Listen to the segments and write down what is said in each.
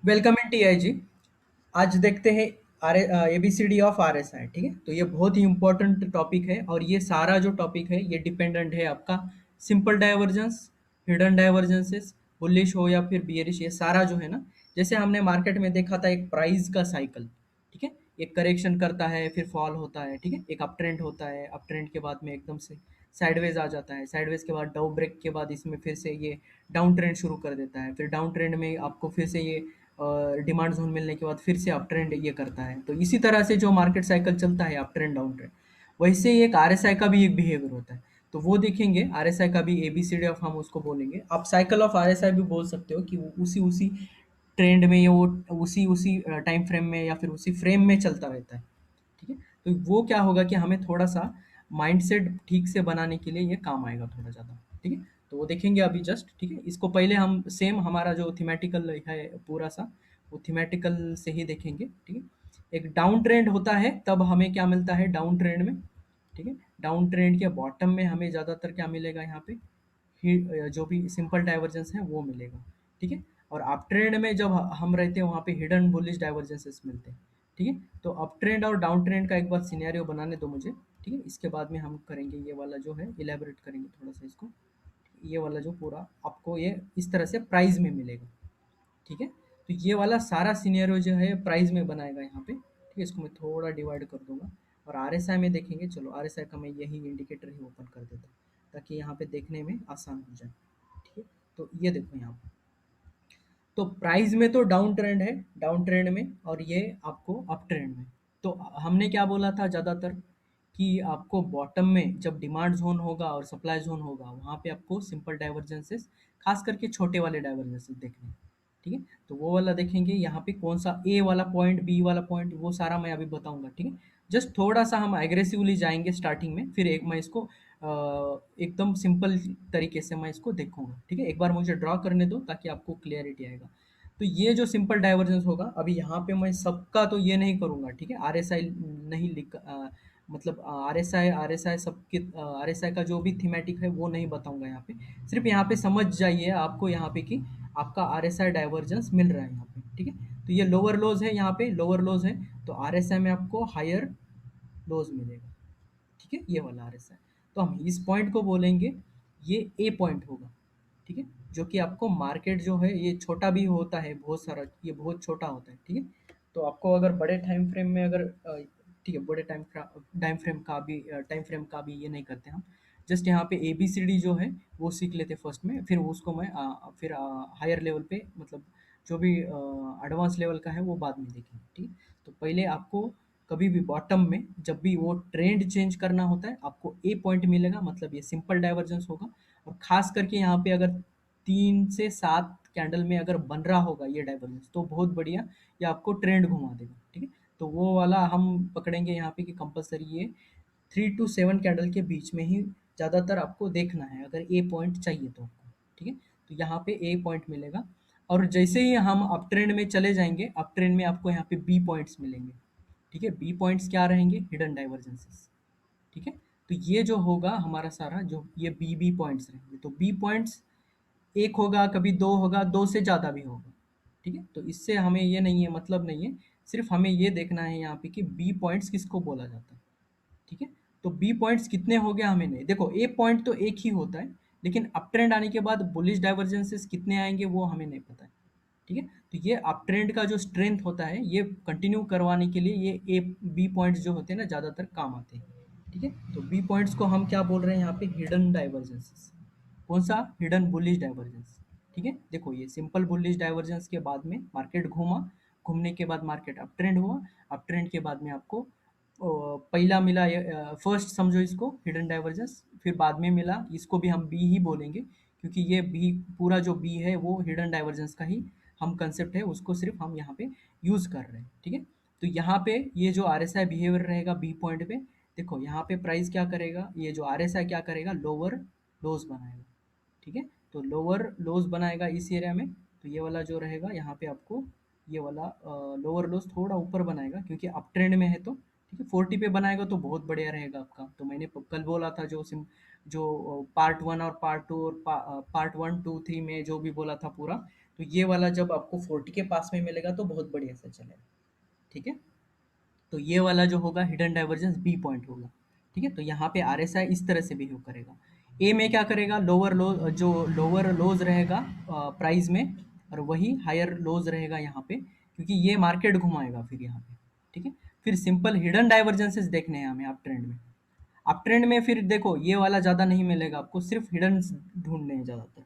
Welcome in TIG. आज देखते हैं आर एबीसीडी ऑफ आरएसआई। ठीक है, तो ये बहुत ही इंपॉर्टेंट टॉपिक है और ये सारा जो टॉपिक है ये डिपेंडेंट है आपका simple divergence, hidden divergences, bullish हो या फिर बियरिश, ये सारा जो है ना, जैसे हमने मार्केट में देखा था एक प्राइस का साइकिल। ठीक है, एक करेक्शन करता है फिर फॉल होता है। ठीक है, एक अप ट्रेंड होता है, अप ट्रेंड के बाद में एकदम से साइडवेज आ जाता है, साइडवेज के बाद डाउ ब्रेक के बाद इसमें फिर से ये डाउन ट्रेंड शुरू कर देता है, फिर डाउन ट्रेंड में आपको फिर से ये डिमांड जोन मिलने के बाद फिर से अप ट्रेंड ये करता है। तो इसी तरह से जो मार्केट साइकिल चलता है अप ट्रेंड डाउन ट्रेंड, वैसे ही एक आरएसआई का भी एक बिहेवियर होता है। तो वो देखेंगे आरएसआई का भी, एबीसीडी ऑफ हम उसको बोलेंगे। आप साइकिल ऑफ आरएसआई भी बोल सकते हो कि वो उसी उसी ट्रेंड में या वो उसी उसी टाइम फ्रेम में या फिर उसी फ्रेम में चलता रहता है। ठीक है, तो वो क्या होगा कि हमें थोड़ा सा माइंडसेट ठीक से बनाने के लिए ये काम आएगा थोड़ा ज़्यादा। ठीक है, तो वो देखेंगे अभी जस्ट। ठीक है, इसको पहले हम सेम हमारा जो थीमेटिकल है पूरा सा, वो थीमेटिकल से ही देखेंगे। ठीक है, एक डाउन ट्रेंड होता है तब हमें क्या मिलता है डाउन ट्रेंड में। ठीक है, डाउन ट्रेंड के बॉटम में हमें ज़्यादातर क्या मिलेगा यहाँ पे, जो भी सिंपल डाइवर्जेंस है वो मिलेगा। ठीक है, और अप ट्रेंड में जब हम रहते हैं वहाँ पे हिडन बुलिश डाइवर्जेंसेस मिलते हैं। ठीक है, तो अप ट्रेंड और डाउन ट्रेंड का एक बार सिनेरियो बनाने दो मुझे। ठीक है, इसके बाद में हम करेंगे ये वाला जो है, इलेबोरेट करेंगे थोड़ा सा इसको। ये वाला जो पूरा आपको ये इस तरह से प्राइस में मिलेगा। ठीक है, तो ये वाला सारा सिनेरियो जो है प्राइस में बनाएगा यहाँ पे। ठीक है, इसको मैं थोड़ा डिवाइड कर दूंगा। और आरएसआई में देखेंगे, चलो आरएसआई का मैं यही इंडिकेटर ही ओपन कर देता हूँ ताकि यहाँ पे देखने में आसान हो जाए। ठीक है, तो ये देखो यहाँ पे, तो प्राइस में तो डाउन ट्रेंड है, डाउन ट्रेंड में, और ये आपको अप ट्रेंड में। तो हमने क्या बोला था ज़्यादातर कि आपको बॉटम में जब डिमांड जोन होगा और सप्लाई जोन होगा वहाँ पे आपको सिंपल डाइवर्जेंसेस, खास करके छोटे वाले डाइवर्जेंसेस देखने हैं। ठीक है, तो वो वाला देखेंगे यहाँ पे कौन सा ए वाला पॉइंट, बी वाला पॉइंट, वो सारा मैं अभी बताऊंगा। ठीक है, जस्ट थोड़ा सा हम एग्रेसिवली जाएंगे स्टार्टिंग में, फिर एक मैं इसको एकदम सिंपल तरीके से मैं इसको देखूंगा। ठीक है, एक बार मुझे ड्रॉ करने दो ताकि आपको क्लियरिटी आएगा। तो ये जो सिंपल डाइवर्जेंस होगा, अभी यहाँ पे मैं सबका तो ये नहीं करूंगा। ठीक है, आरएसआई नहीं लिख मतलब आरएसआई आरएसआई सबके, आरएसआई का जो भी थीमेटिक है वो नहीं बताऊंगा यहाँ पे। सिर्फ यहाँ पे समझ जाइए आपको यहाँ पे कि आपका आरएसआई डाइवर्जेंस मिल रहा है यहाँ पे। ठीक है, तो ये लोअर लोज है, यहाँ पे लोअर लोज है, तो आरएसआई में आपको हायर लोज मिलेगा। ठीक है, ये वाला आरएसआई, तो हम इस पॉइंट को बोलेंगे ये ए पॉइंट होगा। ठीक है, जो कि आपको मार्केट जो है ये छोटा भी होता है बहुत सारा, ये बहुत छोटा होता है। ठीक है, तो आपको अगर बड़े टाइम फ्रेम में अगर ठीक है, बड़े टाइम फ्रेम का भी ये नहीं करते हम। जस्ट यहाँ पे ए बी सी डी जो है वो सीख लेते फर्स्ट में, फिर उसको मैं फिर हायर लेवल पे, मतलब जो भी एडवांस लेवल का है वो बाद में देखेंगे। ठीक है, तो पहले आपको कभी भी बॉटम में जब भी वो ट्रेंड चेंज करना होता है आपको ए पॉइंट मिलेगा, मतलब ये सिंपल डाइवर्जेंस होगा। और खास करके यहाँ पे अगर 3 से 7 कैंडल में अगर बन रहा होगा ये डाइवर्जेंस तो बहुत बढ़िया, ये आपको ट्रेंड घुमा देगा। ठीक है, तो वो वाला हम पकड़ेंगे यहाँ पे कि कंपलसरी ये 3 to 7 कैंडल के बीच में ही ज़्यादातर आपको देखना है अगर ए पॉइंट चाहिए तो आपको। ठीक है, तो यहाँ पे ए पॉइंट मिलेगा। और जैसे ही हम अप ट्रेंड में चले जाएंगे, अप ट्रेंड में आपको यहाँ पे बी पॉइंट्स मिलेंगे। ठीक है, बी पॉइंट्स क्या रहेंगे, हिडन डाइवर्जेंसेस। ठीक है, तो ये जो होगा हमारा सारा जो ये बी बी पॉइंट्स रहेंगे, तो बी पॉइंट्स एक होगा, कभी दो होगा, दो से ज़्यादा भी होगा। ठीक है, तो इससे हमें ये नहीं है, मतलब नहीं है, सिर्फ हमें ये देखना है यहाँ पे कि बी पॉइंट्स किसको बोला जाता है। ठीक है, तो बी पॉइंट्स कितने हो गया हमें नहीं, देखो ए पॉइंट तो एक ही होता है, लेकिन अप ट्रेंड आने के बाद बुलिश डाइवर्जेंसेस कितने आएंगे वो हमें नहीं पता है। ठीक है, तो ये अप ट्रेंड का जो स्ट्रेंथ होता है ये कंटिन्यू करवाने के लिए ये ए बी पॉइंट्स जो होते हैं ना ज़्यादातर काम आते हैं। ठीक है, तो बी पॉइंट्स को हम क्या बोल रहे हैं यहाँ पे, हिडन डाइवर्जेंसेस। कौन सा, हिडन बुलिश डाइवर्जेंस। ठीक है, देखो ये सिंपल बुलिश डाइवर्जेंस के बाद में मार्केट घूमा, घूमने के बाद मार्केट अप ट्रेंड हुआ, अप ट्रेंड के बाद में आपको पहला मिला, फर्स्ट समझो इसको हिडन डाइवर्जेंस, फिर बाद में मिला, इसको भी हम बी ही बोलेंगे क्योंकि ये बी पूरा जो बी है वो हिडन डाइवर्जेंस का ही हम कंसेप्ट है, उसको सिर्फ हम यहाँ पे यूज कर रहे हैं। ठीक है, तो यहाँ पे ये जो आर एस आई बिहेवियर रहेगा बी पॉइंट पे, देखो यहाँ पे प्राइस क्या करेगा, ये जो आर एस आई क्या करेगा, लोअर लोज बनाएगा। ठीक है, तो लोअर लोज बनाएगा इस एरिया में, तो ये वाला जो रहेगा यहाँ पे आपको ये वाला लोअर लोज थोड़ा ऊपर बनाएगा क्योंकि अप ट्रेंड में है। तो ठीक है, 40 पे बनाएगा तो बहुत बढ़िया रहेगा आपका। तो मैंने कल बोला था जो पार्ट वन और पार्ट टू और पार्ट वन टू थ्री में जो भी बोला था पूरा, तो ये वाला जब आपको 40 के पास में मिलेगा तो बहुत बढ़िया से चलेगा, ठीक है। तो ये वाला जो होगा हिडन डाइवर्जेंस बी पॉइंट होगा, ठीक है। तो यहाँ पे आरएसआई इस तरह से बिहेव करेगा। ए में क्या करेगा, लोअर लो जो लोअर लोज रहेगा प्राइस में, और वही हायर लोज रहेगा यहाँ पे, क्योंकि ये मार्केट घुमाएगा फिर यहाँ पे, ठीक है। फिर सिंपल हिडन डाइवर्जेंसेस देखने हैं हमें अप ट्रेंड में। अप ट्रेंड में फिर देखो ये वाला ज़्यादा नहीं मिलेगा आपको, सिर्फ हिडन ढूंढने हैं ज़्यादातर,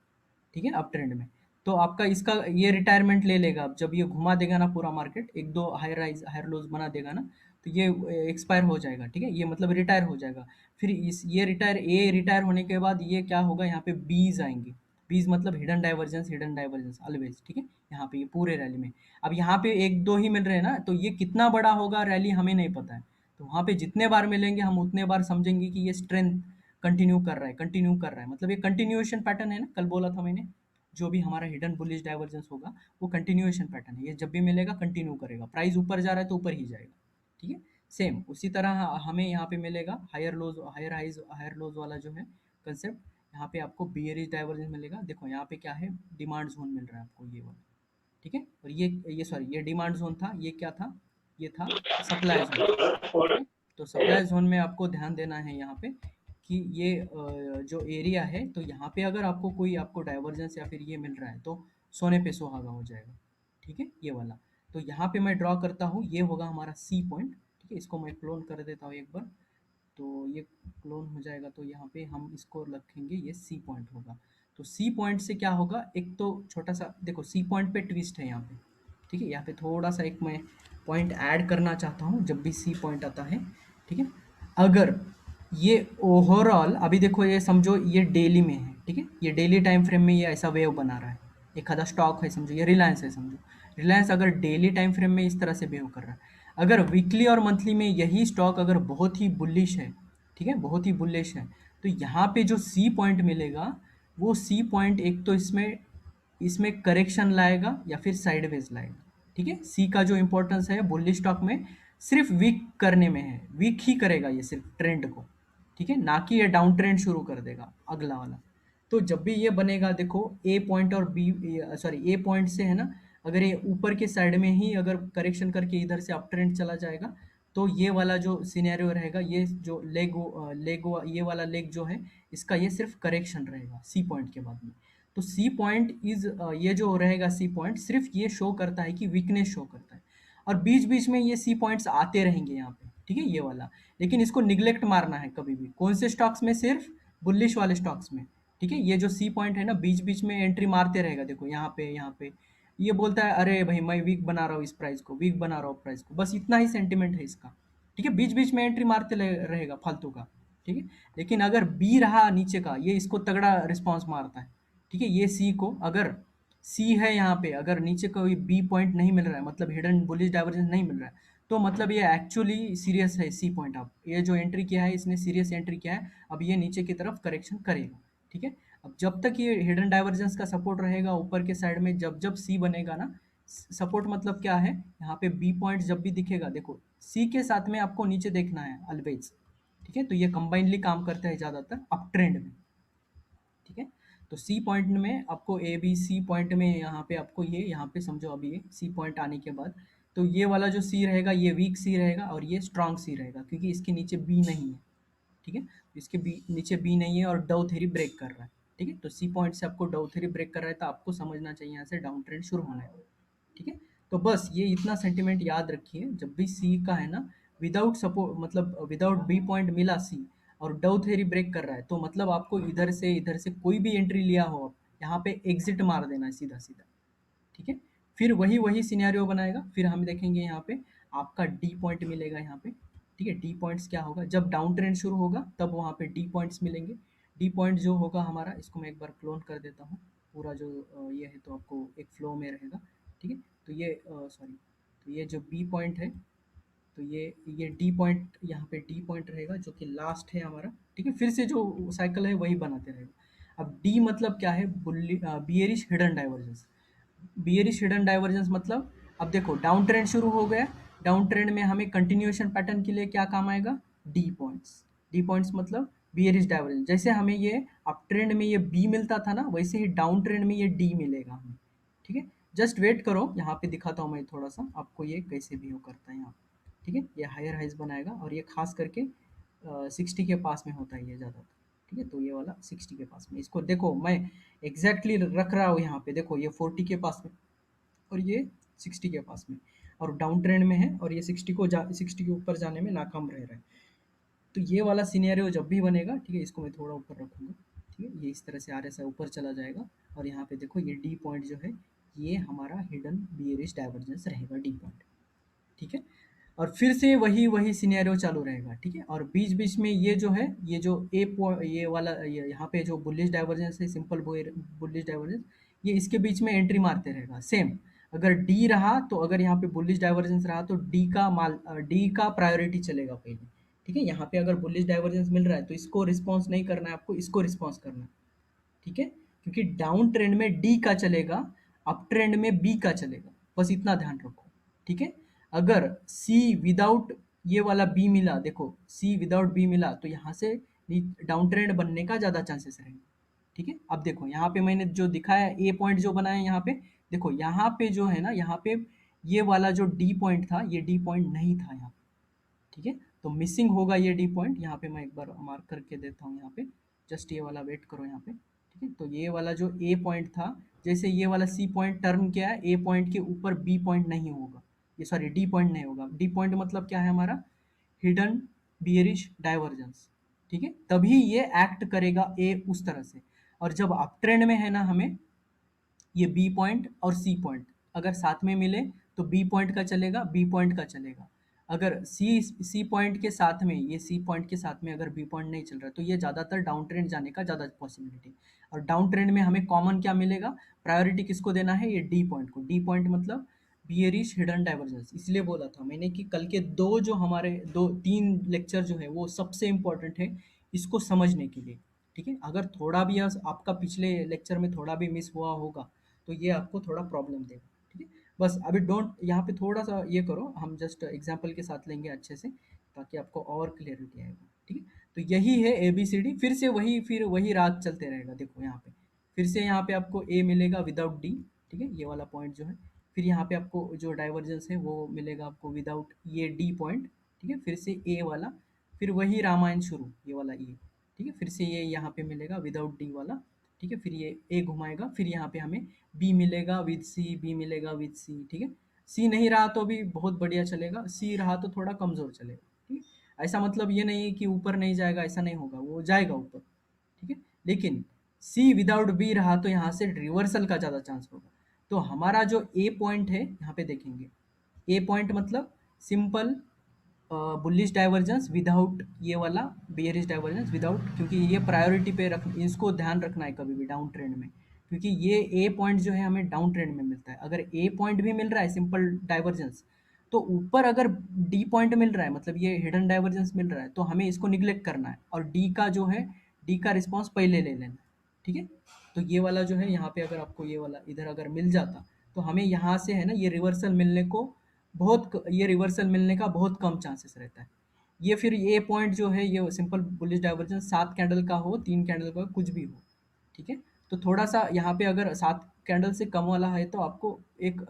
ठीक है, अप ट्रेंड में। तो आपका इसका ये रिटायरमेंट ले लेगा, अब जब ये घुमा देगा ना पूरा मार्केट, एक दो हायर राइज हायर लोज बना देगा ना, तो ये एक्सपायर हो जाएगा, ठीक है, ये मतलब रिटायर हो जाएगा। फिर इस ये रिटायर होने के बाद ये क्या होगा, यहाँ पे बीज आएंगे। बीज मतलब हिडन डाइवर्जेंस ऑलवेज, ठीक है, यहाँ पे ये पूरे रैली में। अब यहाँ पे एक दो ही मिल रहे हैं ना, तो ये कितना बड़ा होगा रैली हमें नहीं पता है। तो वहाँ पे जितने बार मिलेंगे हम उतने बार समझेंगे कि ये स्ट्रेंथ कंटिन्यू कर रहा है, मतलब ये कंटिन्यूएशन पैटर्न है ना, कल बोला था मैंने। जो भी हमारा हिडन बुलिश डाइवर्जेंस होगा वो कंटिन्यूएशन पैटर्न है, ये जब भी मिलेगा कंटिन्यू करेगा, प्राइस ऊपर जा रहा है तो ऊपर ही जाएगा, ठीक है। सेम उसी तरह हमें यहाँ पे मिलेगा higher lows higher highs higher lows वाला जो है कंसेप्ट, यहाँ पे आपको बियरिश डाइवर्जेंस मिलेगा। देखो यहाँ पे क्या है, डिमांड जोन मिल रहा है आपको ये वाला, ठीक है। और ये सॉरी ये डिमांड जोन था, ये क्या था, ये था सप्लाई जोन, ठीक है। तो सप्लाई जोन में आपको ध्यान देना है यहाँ पे कि ये जो एरिया है, तो यहाँ पे अगर आपको कोई आपको डाइवर्जेंस या फिर ये मिल रहा है तो सोने पे सुहागा हो जाएगा, ठीक है, ये वाला। तो यहाँ पे मैं ड्रॉ करता हूँ, ये होगा हमारा सी पॉइंट, ठीक है। इसको मैं क्लोन कर देता हूँ एक बार, तो ये क्लोन हो जाएगा, तो यहाँ पे हम इसको रखेंगे, ये सी पॉइंट होगा। तो सी पॉइंट से क्या होगा, एक तो छोटा सा देखो सी पॉइंट पे ट्विस्ट है यहाँ पे, ठीक है। यहाँ पे थोड़ा सा एक मैं पॉइंट ऐड करना चाहता हूँ जब भी सी पॉइंट आता है, ठीक है। अगर ये ओवरऑल अभी देखो, ये समझो ये डेली में है, ठीक है, ये डेली टाइम फ्रेम में ये ऐसा वेव बना रहा है, एक आधा स्टॉक है समझो, ये रिलायंस है समझो, रिलायंस अगर डेली टाइम फ्रेम में इस तरह से बिहेव कर रहा है, अगर वीकली और मंथली में यही स्टॉक अगर बहुत ही बुलिश है, ठीक है, बहुत ही बुलिश है, तो यहाँ पे जो सी पॉइंट मिलेगा, वो सी पॉइंट एक तो इसमें इसमें करेक्शन लाएगा या फिर साइडवेज लाएगा, ठीक है। सी का जो इंपॉर्टेंस है बुलिश स्टॉक में सिर्फ वीक करने में है, वीक ही करेगा ये सिर्फ ट्रेंड को, ठीक है, ना कि ये डाउन ट्रेंड शुरू कर देगा अगला वाला। तो जब भी ये बनेगा देखो, ए पॉइंट और बी सॉरी ए पॉइंट से है ना, अगर ये ऊपर के साइड में ही अगर करेक्शन करके इधर से अप ट्रेंड चला जाएगा, तो ये वाला जो सिनेरियो रहेगा, ये जो ये वाला लेग जो है, इसका ये सिर्फ करेक्शन रहेगा सी पॉइंट के बाद में। तो सी पॉइंट इज ये जो रहेगा सी पॉइंट सिर्फ ये शो करता है कि वीकनेस शो करता है, और बीच बीच में ये सी पॉइंट्स आते रहेंगे यहाँ पे, ठीक है, ये वाला। लेकिन इसको निग्लेक्ट मारना है कभी भी, कौन से स्टॉक्स में, सिर्फ बुलिश वाले स्टॉक्स में, ठीक है। ये जो सी पॉइंट है ना, बीच बीच में एंट्री मारते रहेगा, देखो यहाँ पे ये बोलता है अरे भाई मैं वीक बना रहा हूँ इस प्राइस को, वीक बना रहा हूँ प्राइस को, बस इतना ही सेंटिमेंट है इसका, ठीक है। बीच बीच में एंट्री मारते रहेगा फालतू का, ठीक है। लेकिन अगर बी रहा नीचे का, ये इसको तगड़ा रिस्पॉन्स मारता है, ठीक है। ये सी को अगर सी है यहाँ पे, अगर नीचे कोई बी पॉइंट नहीं मिल रहा है, मतलब हिडन बुलिश डाइवर्जेंस नहीं मिल रहा है, तो मतलब ये एक्चुअली सीरियस है सी पॉइंट। अब ये जो एंट्री किया है इसने सीरियस एंट्री किया है, अब ये नीचे की तरफ करेक्शन करेगा, ठीक है। अब जब तक ये हिडन डाइवर्जेंस का सपोर्ट रहेगा ऊपर के साइड में, जब जब सी बनेगा ना, सपोर्ट मतलब क्या है, यहाँ पे बी पॉइंट जब भी दिखेगा, देखो सी के साथ में आपको नीचे देखना है ऑलवेज, ठीक है। तो ये कंबाइनली काम करता है ज़्यादातर अप ट्रेंड में, ठीक है। तो सी पॉइंट में आपको ए बी सी पॉइंट में यहाँ पे आपको ये यहाँ पे समझो, अभी ये सी पॉइंट आने के बाद, तो ये वाला जो सी रहेगा ये वीक सी रहेगा और ये स्ट्रांग सी रहेगा, क्योंकि इसके नीचे बी नहीं है, ठीक है। इसके नीचे बी नहीं है और डाउ थ्योरी ब्रेक कर रहा है, ठीक है। तो सी पॉइंट से आपको डाउ थ्योरी ब्रेक कर रहा है, तो आपको समझना चाहिए यहाँ से डाउन ट्रेंड शुरू होना है, ठीक है। तो बस ये इतना सेंटिमेंट याद रखिए, जब भी सी का है ना, विदाउट सपोर्ट मतलब विदाउट बी पॉइंट मिला सी और डाउ थ्योरी ब्रेक कर रहा है, तो मतलब आपको इधर से कोई भी एंट्री लिया हो आप, यहाँ पे एग्जिट मार देना है सीधा सीधा, ठीक है। फिर वही वही सिनेरियो बनाएगा, फिर हम देखेंगे यहाँ पे आपका डी पॉइंट मिलेगा यहाँ पे, ठीक है। डी पॉइंट्स क्या होगा, जब डाउन ट्रेंड शुरू होगा तब वहाँ पे डी पॉइंट्स मिलेंगे। डी पॉइंट जो होगा हमारा, इसको मैं एक बार क्लोन कर देता हूँ, पूरा जो ये है, तो आपको एक फ्लो में रहेगा, ठीक है। तो ये सॉरी, तो ये जो बी पॉइंट है, तो ये डी पॉइंट यहाँ पे डी पॉइंट रहेगा जो कि लास्ट है हमारा, ठीक है। फिर से जो साइकिल है वही बनाते रहेगा। अब डी मतलब क्या है, bullish bearish hidden divergence. Bearish hidden divergence मतलब, अब देखो डाउन ट्रेंड शुरू हो गया, डाउन ट्रेंड में हमें कंटिन्यूएशन पैटर्न के लिए क्या काम आएगा, डी पॉइंट्स। डी पॉइंट्स मतलब बियरिश डाइवर्जेंस, जैसे हमें ये अप ट्रेंड में ये बी मिलता था ना, वैसे ही डाउन ट्रेंड में ये डी मिलेगा हमें, ठीक है। जस्ट वेट करो, यहाँ पे दिखाता हूँ मैं थोड़ा सा आपको ये कैसे बिहेव करता है यहाँ पे, ठीक है। ये हायर हाइज बनाएगा और ये खास करके 60 के पास में होता है ये ज़्यादातर, ठीक है। तो ये वाला 60 के पास में, इसको देखो मैं एग्जैक्टली रख रहा हूँ यहाँ पे, देखो ये 40 के पास में और ये 60 के पास में, और डाउन ट्रेंड में है, और ये 60 के ऊपर जाने में नाकाम रह रहा है। तो ये वाला सिनेरियो जब भी बनेगा, ठीक है, इसको मैं थोड़ा ऊपर रखूँगा, ठीक है, ये इस तरह से आरएसआई ऊपर चला जाएगा, और यहाँ पे देखो ये डी पॉइंट जो है, ये हमारा हिडन बियरिश डाइवर्जेंस रहेगा डी पॉइंट, ठीक है। और फिर से वही वही सिनेरियो चालू रहेगा, ठीक है। और बीच बीच में ये जो है, ये जो ये वाला ये यहाँ पे जो बुलिश डाइवर्जेंस है, सिंपल बुलिश डाइवर्जेंस, ये इसके बीच में एंट्री मारते रहेगा सेम। अगर डी रहा तो, अगर यहाँ पे बुलिश डाइवर्जेंस रहा तो डी का प्रायोरिटी चलेगा पहले, ठीक है। यहाँ पे अगर बुलिश डाइवर्जेंस मिल रहा है तो इसको रिस्पॉन्स नहीं करना है आपको, इसको रिस्पॉन्स करना है, ठीक है। क्योंकि डाउन ट्रेंड में डी का चलेगा, अप ट्रेंड में बी का चलेगा, बस इतना ध्यान रखो, ठीक है। अगर सी विदाउट ये वाला बी मिला, देखो सी विदाउट बी मिला तो यहाँ से डाउन ट्रेंड बनने का ज़्यादा चांसेस रहेंगे, ठीक है। अब देखो यहाँ पे मैंने जो दिखाया ए पॉइंट जो बनाया यहाँ पे, देखो यहाँ पे जो है ना, यहाँ पे ये वाला जो डी पॉइंट था, ये डी पॉइंट नहीं था यहाँ, ठीक है। तो मिसिंग होगा ये डी पॉइंट, यहाँ पे मैं एक बार मार्क करके देता हूँ यहाँ पे, जस्ट ये वाला वेट करो यहाँ पे, ठीक है। तो ये वाला जो ए पॉइंट था, जैसे ये वाला सी पॉइंट टर्न किया है, ए पॉइंट के ऊपर बी पॉइंट नहीं होगा, ये सॉरी डी पॉइंट नहीं होगा। डी पॉइंट मतलब क्या है हमारा, हिडन बियरिश डाइवर्जेंस, ठीक है। तभी ये एक्ट करेगा ए उस तरह से। और जब अप ट्रेंड में है ना, हमें ये बी पॉइंट और सी पॉइंट अगर साथ में मिले तो बी पॉइंट का चलेगा, बी पॉइंट का चलेगा। अगर सी पॉइंट के साथ में, ये सी पॉइंट के साथ में अगर बी पॉइंट नहीं चल रहा तो ये ज़्यादातर डाउन ट्रेंड जाने का ज़्यादा पॉसिबिलिटी। और डाउन ट्रेंड में हमें कॉमन क्या मिलेगा, प्रायोरिटी किसको देना है, ये डी पॉइंट को। डी पॉइंट मतलब बियरिश हिडन डाइवर्जेंस, इसलिए बोला था मैंने कि कल के दो जो हमारे दो तीन लेक्चर जो है वो सबसे इंपॉर्टेंट है इसको समझने के लिए, ठीक है। अगर थोड़ा भी आपका पिछले लेक्चर में थोड़ा भी मिस हुआ होगा तो ये आपको थोड़ा प्रॉब्लम देगा, ठीक है। बस अभी डोंट, यहाँ पे थोड़ा सा ये करो, हम जस्ट एग्जांपल के साथ लेंगे अच्छे से ताकि आपको और क्लियरिटी आएगा, ठीक है। तो यही है ए बी सी डी, फिर वही रात चलते रहेगा। देखो यहाँ पे फिर से यहाँ पे आपको ए मिलेगा विदाउट डी, ठीक है, ये वाला पॉइंट जो है। फिर यहाँ पे आपको जो डाइवर्जेंस है वो मिलेगा आपको विदाउट ये डी पॉइंट, ठीक है। फिर से ए वाला, फिर वही रामायण शुरू, ये वाला ए, ठीक है। फिर से ये यहाँ पे मिलेगा विदाउट डी वाला, ठीक है। फिर ये ए घुमाएगा, फिर यहाँ पे हमें बी मिलेगा विद सी, बी मिलेगा विद सी, ठीक है। सी नहीं रहा तो भी बहुत बढ़िया चलेगा, सी रहा तो थोड़ा कमज़ोर चलेगा, ठीक है। ऐसा मतलब ये नहीं है कि ऊपर नहीं जाएगा, ऐसा नहीं होगा, वो जाएगा ऊपर, ठीक है। लेकिन सी विदाउट बी रहा तो यहाँ से रिवर्सल का ज़्यादा चांस होगा। तो हमारा जो ए पॉइंट है यहाँ पे देखेंगे, ए पॉइंट मतलब सिंपल बुलिश डाइवर्जेंस विदाउट ये वाला बेयरिश डाइवर्जेंस विदाउट, क्योंकि ये प्रायोरिटी पे रख, इसको ध्यान रखना है कभी भी डाउन ट्रेंड में, क्योंकि ये ए पॉइंट जो है हमें डाउन ट्रेंड में मिलता है। अगर ए पॉइंट भी मिल रहा है सिंपल डाइवर्जेंस, तो ऊपर अगर डी पॉइंट मिल रहा है, मतलब ये हिडन डाइवर्जेंस मिल रहा है, तो हमें इसको निग्लेक्ट करना है और डी का जो है, डी का रिस्पॉन्स पहले ले लेना है, ठीक है। तो ये वाला जो है यहाँ पे अगर आपको ये वाला इधर अगर मिल जाता तो हमें यहाँ से है ना ये रिवर्सल मिलने को ये रिवर्सल मिलने का बहुत कम चांसेस रहता है। ये फिर ये पॉइंट जो है ये सिंपल बुलिश डाइवर्जेंस 7 कैंडल का हो, 3 कैंडल का कुछ भी हो, ठीक है। तो थोड़ा सा यहाँ पे अगर 7 कैंडल से कम वाला है तो आपको एक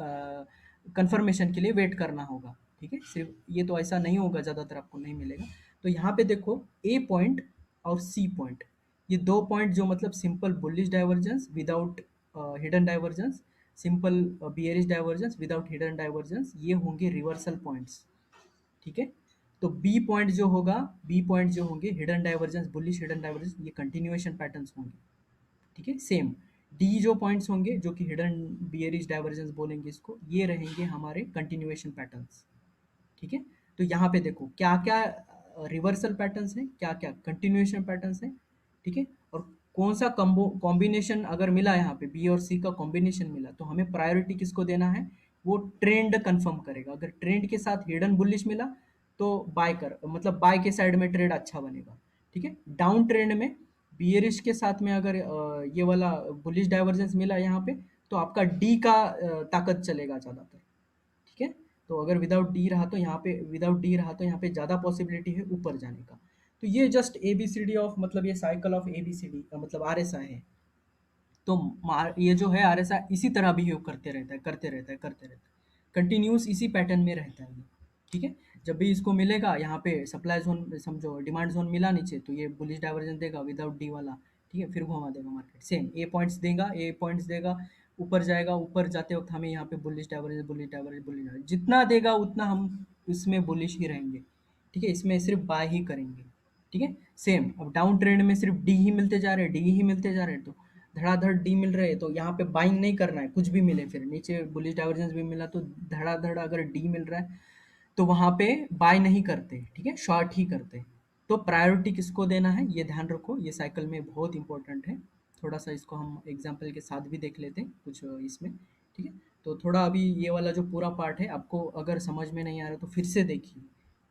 कंफर्मेशन के लिए वेट करना होगा, ठीक है। सिर्फ ये तो ऐसा नहीं होगा, ज़्यादातर आपको नहीं मिलेगा। तो यहाँ पे देखो ए पॉइंट और सी पॉइंट, ये दो पॉइंट जो मतलब simple bullish divergence without hidden divergence, simple bearish divergence without hidden divergence, ये होंगे रिवर्सल पॉइंट्स, ठीक है। तो बी पॉइंट जो होगा, बी पॉइंट जो होंगे hidden divergence, bullish hidden divergence, ये कंटिन्यूएशन पैटर्न्स होंगे, ठीक है। सेम डी जो पॉइंट्स होंगे जो कि हिडन बियरिश डाइवर्जेंस बोलेंगे इसको, ये रहेंगे हमारे कंटिन्यूएशन पैटर्न्स, ठीक है। तो यहाँ पे देखो क्या क्या रिवर्सल पैटर्न्स हैं, क्या क्या कंटिन्यूएशन पैटर्न्स हैं, ठीक है। और कौन सा कॉम्बिनेशन अगर मिला, यहाँ पे बी और सी का कॉम्बिनेशन मिला तो हमें प्रायोरिटी किसको देना है, वो ट्रेंड कंफर्म करेगा। अगर ट्रेंड के साथ हिडन बुलिश मिला तो बाय कर, मतलब बाय के साइड में ट्रेड अच्छा बनेगा, ठीक है। डाउन ट्रेंड में बियरिश के साथ में अगर ये वाला बुलिश डाइवर्जेंस मिला यहाँ पे, तो आपका डी का ताकत चलेगा ज़्यादातर, ठीक है। तो अगर विदाउट डी रहा तो यहाँ पे ज़्यादा पॉसिबिलिटी है ऊपर जाने का। तो ये just A B C D of, मतलब ये cycle of A B C D मतलब आर एस आई है, तो ये जो है आरएसआई इसी तरह बिहेव करते रहता है, करते रहता है, करते रहता है, कंटिन्यूस इसी पैटर्न में रहता है ये। ठीक है, जब भी इसको मिलेगा यहाँ पे सप्लाई जोन, समझो डिमांड जोन मिला नीचे, तो ये बुलिश डाइवर्जन देगा विदाउट डी वाला। ठीक है, फिर घुमा देगा मार्केट, सेम ए पॉइंट्स देगा, ए पॉइंट्स देगा, ऊपर जाएगा, ऊपर जाते वक्त हमें यहाँ पे bullish divergence, bullish divergence, bullish diversion, जितना देगा उतना हम इसमें बुलिश ही रहेंगे। ठीक है, इसमें सिर्फ बाय ही करेंगे। ठीक है, सेम अब डाउन ट्रेंड में सिर्फ डी ही मिलते जा रहे हैं, डी ही मिलते जा रहे हैं, तो धड़ाधड़ डी मिल रहे हैं, तो यहाँ पे बाइंग नहीं करना है, कुछ भी मिले, फिर नीचे बुलिश डाइवर्जेंस भी मिला तो धड़ाधड़ अगर डी मिल रहा है तो वहाँ पे बाय नहीं करते। ठीक है, शॉर्ट ही करते। तो प्रायोरिटी किसको देना है ये ध्यान रखो, ये साइकिल में बहुत इंपॉर्टेंट है। थोड़ा सा इसको हम एग्जाम्पल के साथ भी देख लेते हैं कुछ इसमें। ठीक है, तो थोड़ा अभी ये वाला जो पूरा पार्ट है आपको अगर समझ में नहीं आ रहा तो फिर से देखिए,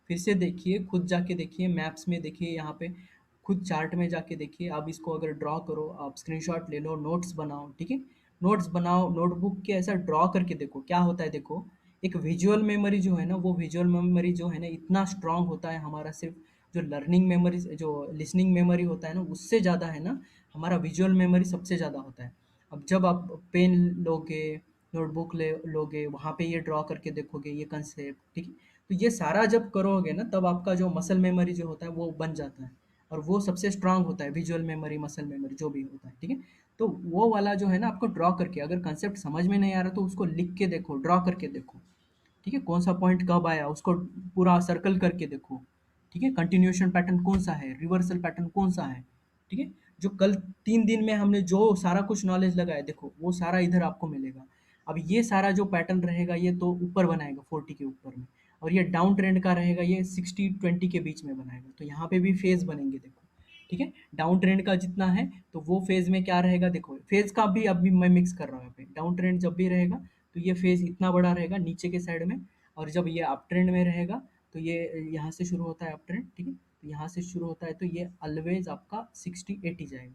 फिर से देखिए, खुद जाके देखिए, मैप्स में देखिए, यहाँ पे खुद चार्ट में जाके देखिए। आप इसको अगर ड्रॉ करो, आप स्क्रीनशॉट ले लो, नोट्स बनाओ। ठीक है, नोट्स बनाओ, नोटबुक के ऐसा ड्रॉ करके देखो क्या होता है। देखो, एक विजुअल मेमोरी जो है ना, वो विजुअल मेमोरी जो है ना इतना स्ट्रांग होता है हमारा, सिर्फ जो लर्निंग मेमोरी, जो लिसनिंग मेमोरी होता है ना उससे ज़्यादा है ना, हमारा विजुअल मेमोरी सबसे ज़्यादा होता है। अब जब आप पेन लोगे, नोटबुक ले लोगे, वहाँ पे ये ड्रॉ करके देखोगे ये कंसेप्ट। ठीक है, तो ये सारा जब करोगे ना तब आपका जो मसल मेमोरी जो होता है वो बन जाता है, और वो सबसे स्ट्रांग होता है, विजुअल मेमोरी, मसल मेमोरी जो भी होता है। ठीक है, तो वो वाला जो है ना आपको ड्रॉ करके, अगर कंसेप्ट समझ में नहीं आ रहा तो उसको लिख के देखो, ड्रॉ करके देखो। ठीक है, कौन सा पॉइंट कब आया उसको पूरा सर्कल करके देखो। ठीक है, कंटिन्यूएशन पैटर्न कौन सा है, रिवर्सल पैटर्न कौन सा है। ठीक है, जो कल 3 दिन में हमने जो सारा कुछ नॉलेज लगाया देखो वो सारा इधर आपको मिलेगा। अब ये सारा जो पैटर्न रहेगा ये तो ऊपर बनाएगा 40 के ऊपर में, और ये डाउन ट्रेंड का रहेगा ये 60-20 के बीच में बनाएगा, तो यहाँ पे भी फेज बनेंगे देखो। ठीक है, डाउन ट्रेंड का जितना है तो वो फेज में क्या रहेगा, देखो फेज का भी अभी मैं मिक्स कर रहा हूँ यहाँ पे। डाउन ट्रेंड जब भी रहेगा तो ये फेज इतना बड़ा रहेगा नीचे के साइड में, और जब ये अप ट्रेंड में रहेगा तो ये यहाँ से शुरू होता है अप ट्रेंड। ठीक है, तो यहाँ से शुरू होता है तो ये ऑलवेज आपका 60-80 जाएगा।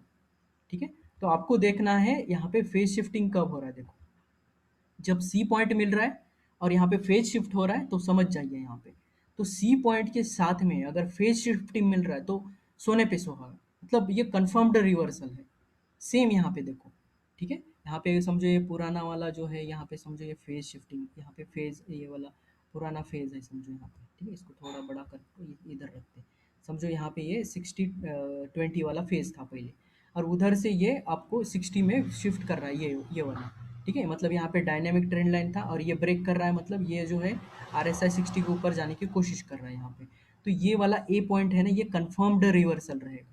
ठीक है, तो आपको देखना है यहाँ पे फेज शिफ्टिंग कब हो रहा है। देखो, जब सी पॉइंट मिल रहा है और यहाँ पे फेज शिफ्ट हो रहा है तो समझ जाइए यहाँ पे, तो सी पॉइंट के साथ में अगर फेज शिफ्टिंग मिल रहा है तो सोने पे सुहागा, मतलब ये कंफर्म्ड रिवर्सल है। सेम यहाँ पे देखो। ठीक है, यहाँ पे समझो ये पुराना वाला जो है, यहाँ पे समझो ये फेज शिफ्टिंग, यहाँ पे फेज ये वाला पुराना फेज है समझो यहाँ पे। ठीक है, इसको थोड़ा बड़ा कर इधर रखते हैं। समझो यहाँ पे ये 60-20 वाला फेज था पहले, और उधर से ये आपको 60 में शिफ्ट कर रहा है ये वाला। ठीक है, मतलब यहाँ पे डायनेमिक ट्रेंड लाइन था और ये ब्रेक कर रहा है, मतलब ये जो है RSI 60 के ऊपर जाने की कोशिश कर रहा है यहाँ पे। तो ये वाला ए पॉइंट है ना, ये कंफर्म्ड रिवर्सल रहेगा।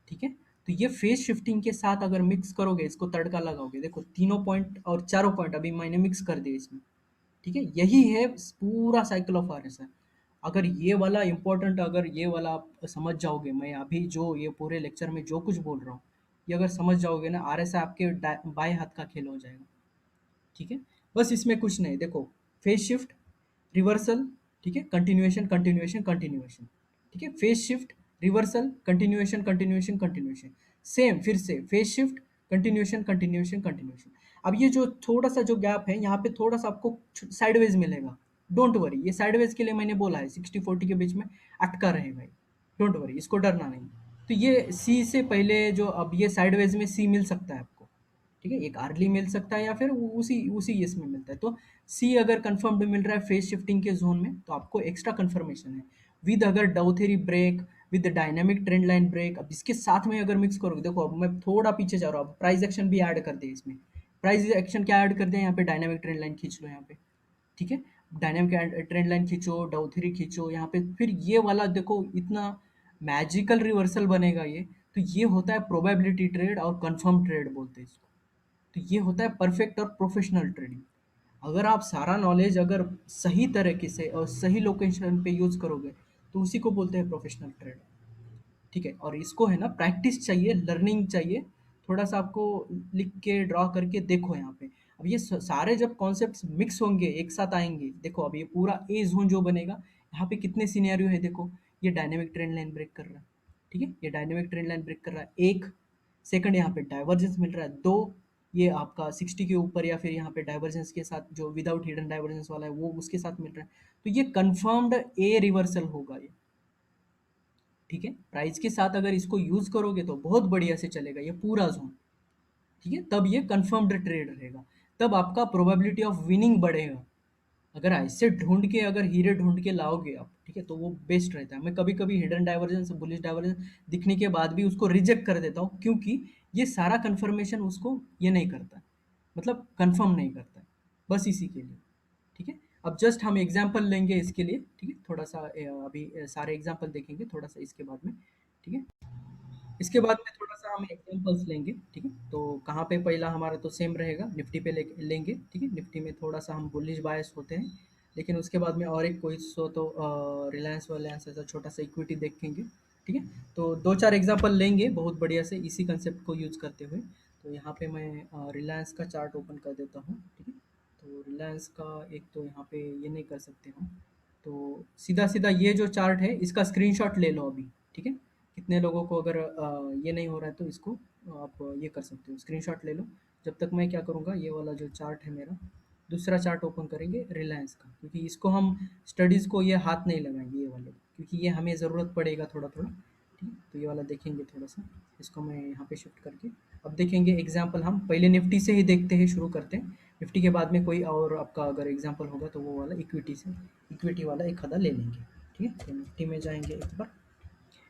ठीक है, तो ये फेज शिफ्टिंग के साथ अगर मिक्स करोगे, इसको तड़का लगाओगे, देखो तीनों पॉइंट और चारों पॉइंट अभी मैंने मिक्स कर दिए इसमें। ठीक है, यही है पूरा साइकिल ऑफ RSI। अगर ये वाला इंपॉर्टेंट, अगर ये वाला आप समझ जाओगे, मैं अभी जो ये पूरे लेक्चर में जो कुछ बोल रहा हूँ ये अगर समझ जाओगे ना, RSI आपके बाएं हाथ का खेल हो जाएगा। ठीक है, बस इसमें कुछ नहीं, देखो फेज शिफ्ट, रिवर्सल, ठीक है, कंटिन्यूएशन कंटिन्यूएशन कंटिन्यूएशन। ठीक है, phase shift, reversal, continuation continuation continuation. Same फिर से phase shift, continuation continuation continuation. अब ये जो थोड़ा सा जो गैप है यहाँ पे थोड़ा सा आपको साइडवेज मिलेगा, डोंट वरी, ये साइडवेज के लिए मैंने बोला है 60-40 के बीच में अटका रहेगा, डोंट वरी, इसको डरना नहीं। तो ये सी से पहले जो, अब ये साइडवेज में सी मिल सकता है आपको। ठीक है, एक अर्ली मिल सकता है या फिर उसी उसी इसमें मिलता है, तो सी अगर कंफर्म्ड मिल रहा है फेज शिफ्टिंग के जोन में तो आपको एक्स्ट्रा कंफर्मेशन है। विद अगर Dow theory break, with dynamic trend line break, अब इसके साथ में अगर मिक्स करोगे, देखो अब मैं थोड़ा पीछे जा रहा हूँ, अब प्राइस एक्शन भी ऐड कर दे इसमें। प्राइस एक्शन क्या ऐड कर दे यहाँ पे, डायनामिक ट्रेंड लाइन खींच लो यहाँ पे। ठीक है, डायनामिक ट्रेंड लाइन खींचो, डाउ 3 खींचो यहाँ पे, फिर ये वाला देखो इतना मैजिकल रिवर्सल बनेगा ये। तो ये होता है प्रोबेबिलिटी ट्रेड और कंफर्म ट्रेड बोलते हैं इसको। तो ये होता है परफेक्ट और प्रोफेशनल ट्रेडिंग। अगर आप सारा नॉलेज अगर सही तरीके से और सही लोकेशन पे यूज करोगे तो उसी को बोलते हैं प्रोफेशनल ट्रेड। ठीक है, और इसको है ना प्रैक्टिस चाहिए, लर्निंग चाहिए, थोड़ा सा आपको लिख के ड्रॉ करके देखो यहाँ पे। अब ये सारे जब कॉन्सेप्ट्स मिक्स होंगे एक साथ आएंगे, देखो अब ये पूरा ए जोन जो बनेगा, यहाँ पे कितने सिनेरियो है देखो। ये डायनेमिक ट्रेंड लाइन ब्रेक कर रहा है। ठीक है, ये डायनेमिक ट्रेंड लाइन ब्रेक कर रहा है, एक सेकंड यहाँ पे डाइवर्जेंस मिल रहा है, दो ये आपका 60 के ऊपर या फिर यहाँ पे डाइवर्जेंस के साथ जो विदाउट हिडन डाइवर्जेंस वाला है वो उसके साथ मिल रहा है, तो ये कंफर्म्ड ए रिवर्सल होगा ये। ठीक है, प्राइस के साथ अगर इसको यूज करोगे तो बहुत बढ़िया से चलेगा ये पूरा जोन। ठीक है, तब ये कंफर्म्ड ट्रेड रहेगा, तब आपका प्रोबेबिलिटी ऑफ विनिंग बढ़ेगा। अगर ऐसे ढूंढ के अगर हीरे ढूंढ के लाओगे आप, ठीक है, तो वो बेस्ट रहता है। मैं कभी कभी हिडन डाइवर्जेंस बुलिश डाइवर्जेंस दिखने के बाद भी उसको रिजेक्ट कर देता हूँ, क्योंकि ये सारा कंफर्मेशन उसको ये नहीं करता है, मतलब कंफर्म नहीं करता है, बस इसी के लिए। ठीक है, अब जस्ट हम एग्जांपल लेंगे इसके लिए, ठीक है, थोड़ा सा अभी सारे एग्जांपल देखेंगे थोड़ा सा इसके बाद में। ठीक है, इसके बाद में थोड़ा-सा हम एग्ज़ाम्पल्स लेंगे, ठीक है? तो कहाँ पे पहला हमारा तो सेम रहेगा, निफ्टी पे लेंगे, ठीक है? निफ्टी में थोड़ा-सा हम बुलिश बायस होते हैं, लेकिन उसके बाद में और एक कोई सो तो रिलायंस ऐसा छोटा-सा इक्विटी देखेंगे, ठीक है? तो 2-4 एग्ज़ाम्पल लेंगे बहुत बढ़िया से इसी कांसेप्ट को यूज़ करते हुए। तो यहाँ पे मैं रिलायंस का चार्ट ओपन कर देता हूँ, ठीक है? तो रिलायंस का एक तो यहाँ पे ये नहीं कर सकते हम, तो सीधा-सीधा ये जो चार्ट है इसका स्क्रीनशॉट ले लो अभी, ठीक है? कितने लोगों को अगर ये नहीं हो रहा है तो इसको आप ये कर सकते हो, स्क्रीनशॉट ले लो। जब तक मैं क्या करूँगा, ये वाला जो चार्ट है मेरा, दूसरा चार्ट ओपन करेंगे रिलायंस का, क्योंकि इसको हम स्टडीज़ को ये हाथ नहीं लगाएंगे ये वाले, क्योंकि ये हमें ज़रूरत पड़ेगा थोड़ा थोड़ा, ठीक है? तो ये वाला देखेंगे थोड़ा सा, इसको मैं यहाँ पे शिफ्ट करके अब देखेंगे एग्जाम्पल। हम पहले निफ्टी से ही देखते हैं, शुरू करते हैं निफ्टी के बाद में कोई और आपका अगर एग्जाम्पल होगा तो वो वाला इक्विटी से, इक्विटी वाला एक आधा ले लेंगे। ठीक है, तो निफ्टी में जाएंगे एक बार।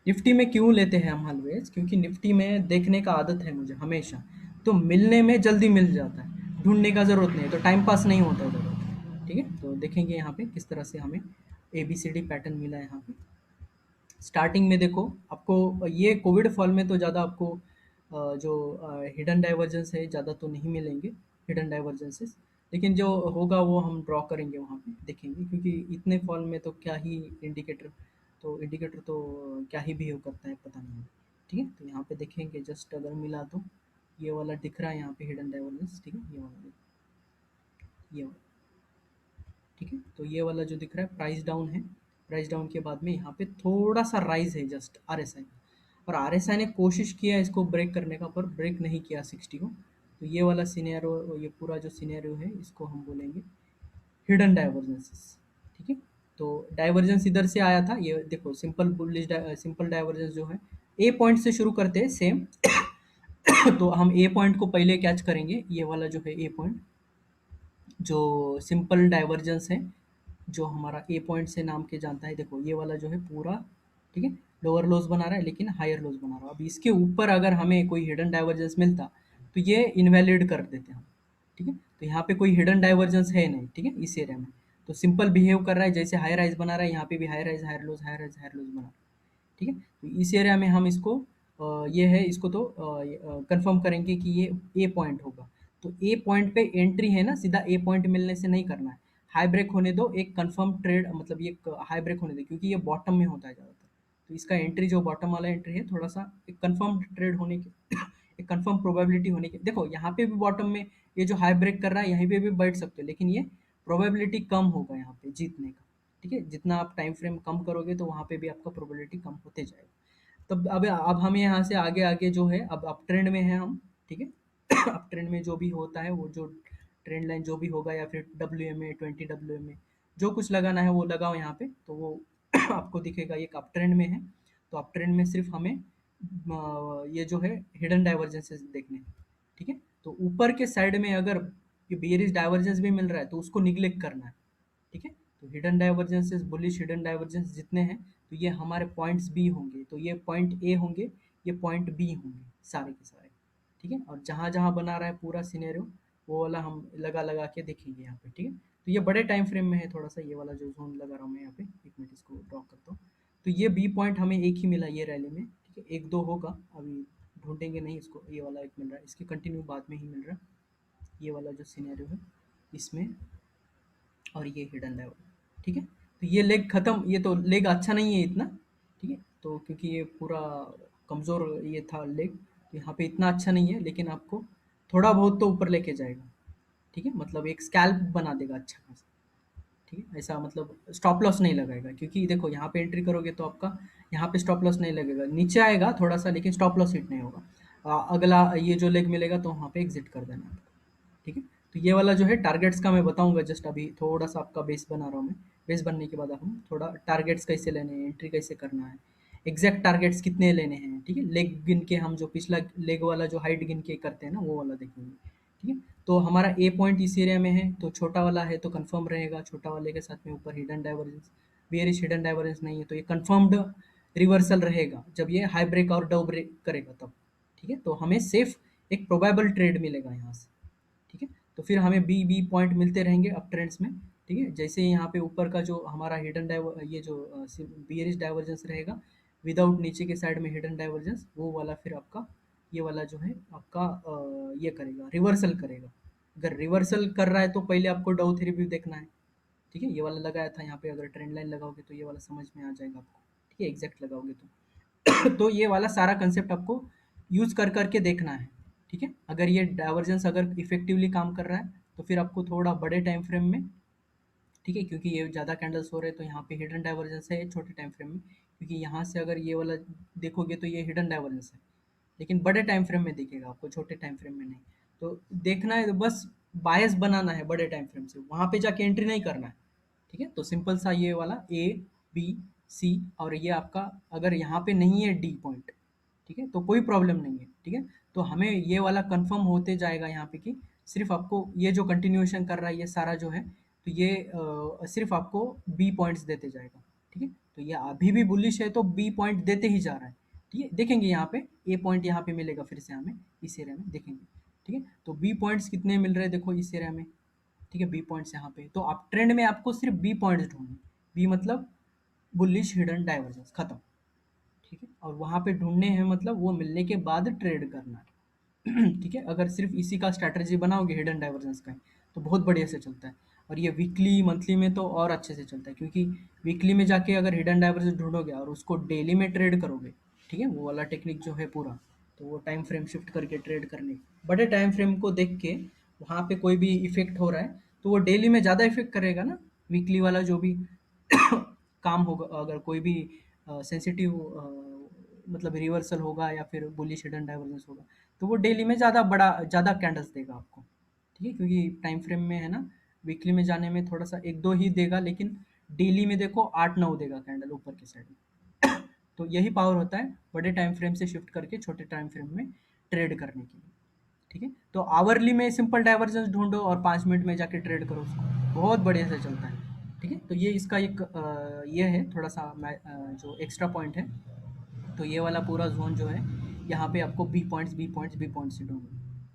निफ्टी में क्यों लेते हैं हम ऑलवेज, क्योंकि निफ्टी में देखने का आदत है मुझे हमेशा, तो मिलने में जल्दी मिल जाता है, ढूंढने का ज़रूरत नहीं है, तो टाइम पास नहीं होता है ज़रूरत। ठीक है, तो देखेंगे यहाँ पे किस तरह से हमें A B C D pattern मिला है यहाँ पे। स्टार्टिंग में देखो, आपको ये कोविड फॉल में तो ज़्यादा आपको जो हिडन डाइवर्जेंस है ज़्यादा तो नहीं मिलेंगे, हिडन डाइवर्जेंसेस, लेकिन जो होगा वो हम ड्रॉ करेंगे वहाँ पे देखेंगे, क्योंकि इतने फॉल में तो क्या ही इंडिकेटर, तो इंडिकेटर तो क्या ही बिहेव करता है पता नहीं। ठीक है, तो यहाँ पे देखेंगे जस्ट अगर मिला तो ये वाला दिख रहा है यहाँ पे हिडन डाइवर्जेंस, ठीक है, ये वाला, ये वाला, ठीक है, तो ये वाला जो दिख रहा है प्राइस डाउन है, प्राइस डाउन के बाद में यहाँ पे थोड़ा सा राइज है जस्ट आरएसआई, और आरएसआई ने कोशिश किया इसको ब्रेक करने का पर ब्रेक नहीं किया 60 को। तो ये वाला सिनेरियो, ये पूरा जो सिनेरियो है इसको हम बोलेंगे हिडन डाइवर्जेंसेस। ठीक है, तो डाइवर्जेंस इधर से आया था, ये देखो सिंपल बुलिश, सिंपल डाइवर्जेंस जो है ए पॉइंट से शुरू करते हैं सेम। तो हम ए पॉइंट को पहले कैच करेंगे, ये वाला जो है ए पॉइंट, जो सिंपल डाइवर्जेंस है, जो हमारा ए पॉइंट से नाम के जानता है, देखो ये वाला जो है पूरा, ठीक है, लोअर लोज बना रहा है लेकिन हायर लोज बना रहा है। अब इसके ऊपर अगर हमें कोई हिडन डाइवर्जेंस मिलता तो ये इनवैलिड कर देते हम। ठीक है, तो यहाँ पे कोई हिडन डाइवर्जेंस है नहीं, ठीक है, इस एरिया में तो सिंपल बिहेव कर रहा है, जैसे हाई राइज बना रहा है यहाँ पे भी high rise higher lows high rise higher lows बना रहा है। ठीक है, तो इस एरिया में हम इसको ये है, इसको तो कंफर्म करेंगे कि ये ए पॉइंट होगा। तो ए पॉइंट पे एंट्री है ना, सीधा ए पॉइंट मिलने से नहीं करना है, हाई ब्रेक होने दो, एक कंफर्म ट्रेड, मतलब ये हाई ब्रेक होने दो, क्योंकि ये बॉटम में होता है ज़्यादातर। तो इसका एंट्री जो बॉटम वाला एंट्री है, थोड़ा सा एक कंफर्म ट्रेड होने के एक कंफर्म प्रोबेबिलिटी होने के, देखो यहाँ पे भी बॉटम में ये जो हाई ब्रेक कर रहा है यहीं पे भी बैठ सकते हो, लेकिन ये प्रोबेबिलिटी कम होगा यहाँ पे जीतने का। ठीक है, जितना आप टाइम फ्रेम कम करोगे तो वहाँ पे भी आपका प्रोबेबिलिटी कम होते जाएगा। तब अब हमें यहाँ से आगे आगे जो है, अब अप ट्रेंड में है हम, ठीक है। अप ट्रेंड में जो भी होता है, वो जो ट्रेंड लाइन जो भी होगा, या फिर डब्ल्यू एम ए 20 WM में जो कुछ लगाना है वो लगाओ यहाँ पे, तो वो आपको दिखेगा ये अप ट्रेंड में है। तो अप ट्रेंड में सिर्फ हमें ये जो है हिडन डाइवर्जेंसेस देखने हैं। ठीक है, तो ऊपर के साइड में अगर ये बेयरिश डाइवर्जेंस भी मिल रहा है तो उसको निग्लेक्ट करना है। ठीक है, तो hidden divergences, bullish hidden divergence जितने हैं, तो ये हमारे पॉइंट्स बी होंगे, तो ये पॉइंट ए होंगे, ये पॉइंट बी होंगे सारे के सारे। ठीक है, और जहाँ जहाँ बना रहा है पूरा सिनेरियो, वो वाला हम लगा लगा के देखेंगे यहाँ पे। ठीक है, तो ये बड़े टाइम फ्रेम में है थोड़ा सा, ये वाला जो जोन लगा रहा हूँ मैं यहाँ पे, एक मिनट इसको ड्रॉ करता हूँ। तो ये बी पॉइंट हमें एक ही मिला ये रैली में, ठीक है, एक दो होगा अभी, ढूंढेंगे नहीं इसको, ये वाला एक मिल रहा है, इसके कंटिन्यू बाद में ही मिल रहा है ये वाला जो सिनेरियो है इसमें, और ये हिडन लेवल। ठीक है, तो ये लेग खत्म, ये तो लेग अच्छा नहीं है इतना। ठीक है, तो क्योंकि ये पूरा कमज़ोर ये था लेग, तो यहाँ पे इतना अच्छा नहीं है, लेकिन आपको थोड़ा बहुत तो ऊपर लेके जाएगा। ठीक है, मतलब एक स्कैल्प बना देगा अच्छा खासा। ठीक है, ऐसा मतलब स्टॉप लॉस नहीं लगाएगा, क्योंकि देखो यहाँ पे एंट्री करोगे तो आपका यहाँ पे स्टॉप लॉस नहीं लगेगा, नीचे आएगा थोड़ा सा लेकिन स्टॉप लॉस हिट नहीं होगा। अगला ये जो लेग मिलेगा तो वहाँ पे एग्जिट कर देना आपको। ठीक है, तो ये वाला जो है टारगेट्स का मैं बताऊंगा, जस्ट अभी थोड़ा सा आपका बेस बना रहा हूँ मैं। बेस बनने के बाद हम थोड़ा टारगेट्स कैसे लेने हैं, एंट्री कैसे करना है, एग्जैक्ट टारगेट्स कितने लेने हैं, ठीक है, लेग गिन के, हम जो पिछला लेग वाला जो हाइट गिन के करते हैं ना, वो वाला देखेंगे, ठीक है। तो हमारा ए पॉइंट इस एरिया में है, तो छोटा वाला है तो कंफर्म रहेगा, छोटा वाले के साथ में ऊपर hidden divergence, bearish hidden divergence नहीं है तो ये कंफर्म्ड रिवर्सल रहेगा जब ये हाई ब्रेक और डाउ ब्रेक करेगा तब, ठीक है। तो हमें सेफ एक प्रोबेबल ट्रेड मिलेगा यहाँ से, ठीक है। तो फिर हमें बी बी पॉइंट मिलते रहेंगे अप ट्रेंड्स में, ठीक है। जैसे ही यहाँ पे ऊपर का जो हमारा हिडन ये जो बियरिश डाइवर्जेंस रहेगा विदाउट नीचे के साइड में हिडन डाइवर्जेंस, वो वाला फिर आपका ये वाला जो है आपका ये करेगा, रिवर्सल करेगा। अगर रिवर्सल कर रहा है तो पहले आपको डाउ थ्री व्यू देखना है, ठीक है। ये वाला लगाया था यहाँ पे, अगर ट्रेंड लाइन लगाओगे तो ये वाला समझ में आ जाएगा आपको, ठीक है, एग्जैक्ट लगाओगे तो तो ये वाला सारा कंसेप्ट आपको यूज कर करके देखना है, ठीक है। अगर ये डाइवर्जेंस अगर इफेक्टिवली काम कर रहा है तो फिर आपको थोड़ा बड़े टाइम फ्रेम में, ठीक है, क्योंकि ये ज़्यादा कैंडल्स हो रहे हैं तो यहाँ पे हिडन डाइवर्जेंस है छोटे टाइम फ्रेम में, क्योंकि यहाँ से अगर ये वाला देखोगे तो ये हिडन डाइवर्जेंस है, लेकिन बड़े टाइम फ्रेम में दिखेगा आपको, छोटे टाइम फ्रेम में नहीं। तो देखना है तो बस बायस बनाना है बड़े टाइम फ्रेम से, वहाँ पे जाके एंट्री नहीं करना है, ठीक है। तो सिंपल सा ये वाला ए बी सी, और ये आपका अगर यहाँ पे नहीं है डी पॉइंट, ठीक है, तो कोई प्रॉब्लम नहीं है, ठीक है। तो हमें ये वाला कंफर्म होते जाएगा यहाँ पे कि सिर्फ आपको ये जो कंटिन्यूएशन कर रहा है ये सारा जो है, तो ये सिर्फ आपको बी पॉइंट्स देते जाएगा, ठीक है। तो ये अभी भी बुलिश है तो बी पॉइंट देते ही जा रहा है, ठीक है। देखेंगे यहाँ पे ए पॉइंट यहाँ पे मिलेगा फिर से हमें इस एरिया में देखेंगे, ठीक है। तो बी पॉइंट्स कितने मिल रहे हैं देखो इस एरिया में, ठीक है, बी पॉइंट्स यहाँ पे, तो आप ट्रेंड में आपको सिर्फ बी पॉइंट्स ढूंढने, बी मतलब बुलिश हिडन डाइवर्जेंस खत्म, ठीक है। और वहाँ पे ढूंढने हैं मतलब वो मिलने के बाद ट्रेड करना है ठीक है। अगर सिर्फ इसी का स्ट्रैटेजी बनाओगे हिडन डाइवर्जेंस का तो बहुत बढ़िया से चलता है, और ये वीकली मंथली में तो और अच्छे से चलता है, क्योंकि वीकली में जाके अगर हिडन डाइवर्जेंस ढूंढोगे और उसको डेली में ट्रेड करोगे, ठीक है, वो वाला टेक्निक जो है पूरा, तो वो टाइम फ्रेम शिफ्ट करके ट्रेड करने, बड़े टाइम फ्रेम को देख के वहाँ पे कोई भी इफेक्ट हो रहा है तो वो डेली में ज़्यादा इफेक्ट करेगा ना, वीकली वाला जो भी काम होगा, अगर कोई भी सेंसिटिव मतलब रिवर्सल होगा या फिर बुलिश हिडन डाइवर्जेंस होगा, तो वो डेली में ज़्यादा कैंडल्स देगा आपको, ठीक है, क्योंकि टाइम फ्रेम में है ना, वीकली में जाने में थोड़ा सा एक दो ही देगा, लेकिन डेली में देखो आठ नौ देगा कैंडल ऊपर की साइड में तो यही पावर होता है बड़े टाइम फ्रेम से शिफ्ट करके छोटे टाइम फ्रेम में ट्रेड करने के लिए, ठीक है। तो आवरली में सिंपल डाइवर्जेंस ढूंढो और 5 मिनट में जाके ट्रेड करो उसको, बहुत बढ़िया से चलता है, ठीक है। तो ये इसका एक ये है थोड़ा सा जो एक्स्ट्रा पॉइंट है, तो ये वाला पूरा जोन जो है यहाँ पे आपको बी पॉइंट्स से ढूंढो,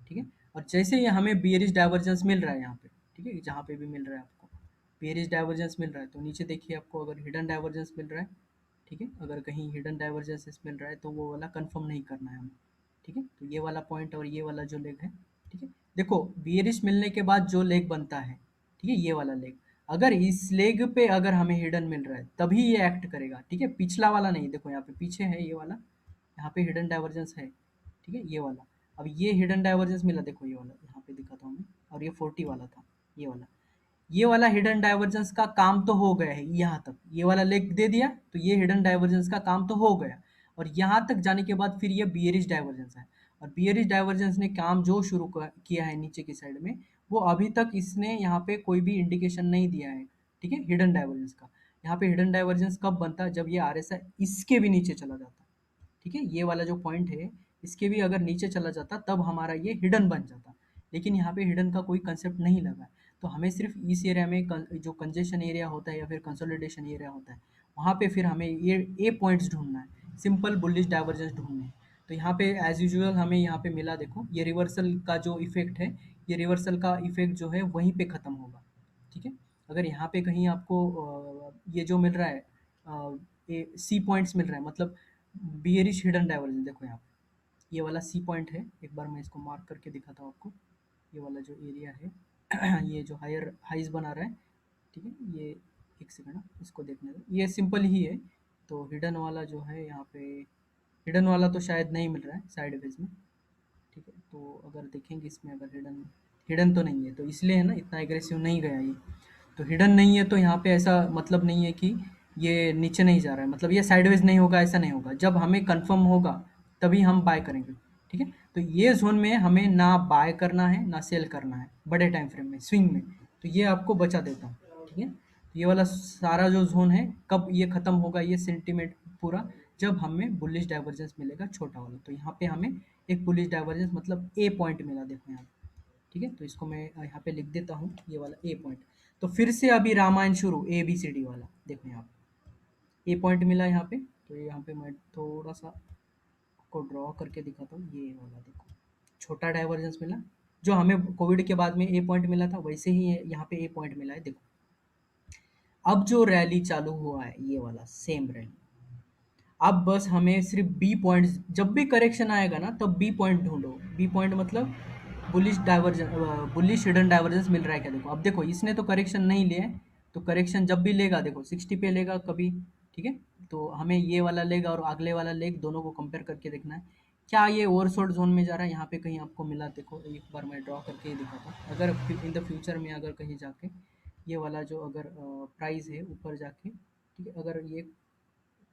ठीक है। और जैसे ये हमें बियरिश डाइवर्जेंस मिल रहा है यहाँ पे, ठीक है, जहाँ पे भी मिल रहा है आपको बियरिश डाइवर्जेंस मिल रहा है, तो नीचे देखिए आपको अगर हिडन डाइवर्जेंस मिल रहा है, ठीक है, अगर कहीं हिडन डाइवर्जेंसेस मिल रहा है तो वो वाला कंफर्म नहीं करना है हमें, ठीक है। तो ये वाला पॉइंट और ये वाला जो लेग है, ठीक है, देखो बियरिश मिलने के बाद जो लेग बनता है, ठीक है, ये वाला लेग, अगर इस लेग पे अगर हमें हिडन मिल रहा है तभी ये एक्ट करेगा, ठीक है, पिछला वाला नहीं, देखो यहाँ पे पीछे है ये वाला, यहाँ पे हिडन डाइवर्जेंस है, ठीक है, ये वाला, अब ये हिडन डाइवर्जेंस मिला, देखो ये वाला यहाँ पे दिखाता हूँ मैं, और ये 40 वाला था, ये वाला हिडन डाइवर्जेंस का काम तो हो गया है यहाँ तक, ये वाला लेग दे दिया तो ये हिडन डाइवर्जेंस का काम तो हो गया, और यहाँ तक जाने के बाद फिर ये बियरिश डाइवर्जेंस है, और बियरिश डाइवर्जेंस ने काम जो शुरू किया है नीचे की साइड में, वो अभी तक इसने यहाँ पे कोई भी इंडिकेशन नहीं दिया है, ठीक है, हिडन डाइवर्जेंस का। यहाँ पे हिडन डाइवर्जेंस कब बनता है, जब ये आरएसआई इसके भी नीचे चला जाता, ठीक है, ये वाला जो पॉइंट है इसके भी अगर नीचे चला जाता तब हमारा ये हिडन बन जाता, लेकिन यहाँ पे हिडन का कोई कंसेप्ट नहीं लगा है। तो हमें सिर्फ इस एरिया में जो कंजेशन एरिया होता है या फिर कंसोलिडेशन एरिया होता है, वहाँ पे फिर हमें ये ए पॉइंट्स ढूंढना है, सिंपल बुलिश डाइवर्जेंस ढूंढने हैं। तो यहाँ पे एज यूजुअल हमें यहाँ पे मिला, देखो ये रिवर्सल का जो इफेक्ट है, ये रिवर्सल का इफेक्ट जो है वहीं पे ख़त्म होगा, ठीक है। अगर यहाँ पे कहीं आपको ये जो मिल रहा है ये सी पॉइंट्स मिल रहा है, मतलब बियरिश हिडन डाइवर्जेंस, देखो यहाँ पे ये वाला सी पॉइंट है, एक बार मैं इसको मार्क करके दिखाता हूँ आपको, ये वाला जो एरिया है ये जो हायर हाइज बना रहा है, ठीक है, ये एक सेकंड ना, इसको देखने दो, ये सिंपल ही है। तो हिडन वाला जो है यहाँ पे, हिडन वाला तो शायद नहीं मिल रहा है साइड वेज में, ठीक है। तो अगर देखेंगे इसमें अगर हिडन हिडन तो नहीं है, तो इसलिए है ना इतना एग्रेसिव नहीं गया ये, तो हिडन नहीं है तो यहाँ पे ऐसा मतलब नहीं है कि ये नीचे नहीं जा रहा है, मतलब ये साइडवेज नहीं होगा, ऐसा नहीं होगा, जब हमें कंफर्म होगा तभी हम बाय करेंगे, ठीक है। तो ये जोन में हमें ना बाय करना है ना सेल करना है बड़े टाइम फ्रेम में, स्विंग में, तो ये आपको बचा देता हूँ, ठीक है। तो ये वाला सारा जो जोन है कब ये खत्म होगा, ये सेंटीमेंट पूरा जब हमें बुलिश डाइवर्जेंस मिलेगा छोटा वाला। तो यहाँ पे हमें एक बुलिश डाइवर्जेंस मतलब ए पॉइंट मिला, देखो यहाँ पे, ठीक है। तो इसको मैं यहाँ पे लिख देता हूँ, ये वाला ए पॉइंट। तो फिर से अभी रामायण शुरू, ए बी सी डी वाला, देखो यहाँ पे ए पॉइंट मिला यहाँ पे। तो यहाँ पे मैं थोड़ा सा आपको ड्रॉ करके दिखाता हूँ, ये वाला देखो, छोटा डाइवर्जेंस मिला। जो हमें कोविड के बाद में ए पॉइंट मिला था वैसे ही यहाँ पे ए पॉइंट मिला है, देखो। अब जो रैली चालू हुआ है ये वाला सेम रैली, अब बस हमें सिर्फ बी पॉइंट, जब भी करेक्शन आएगा ना तब बी पॉइंट ढूंढो। बी पॉइंट मतलब bullish divergence, bullish hidden divergence मिल रहा है क्या, देखो। अब देखो इसने तो करेक्शन नहीं लिया है, तो करेक्शन जब भी लेगा देखो 60 पे लेगा कभी, ठीक है। तो हमें ये वाला लेग और अगले वाला लेग दोनों को कंपेयर करके देखना है, क्या ये ओवरसोल्ड जोन में जा रहा है। यहाँ पे कहीं आपको मिला, देखो एक बार मैं ड्रॉ करके ही दिखाता हूँ। अगर इन द फ्यूचर में अगर कहीं जाके ये वाला जो अगर प्राइस है ऊपर जाके, ठीक है, अगर ये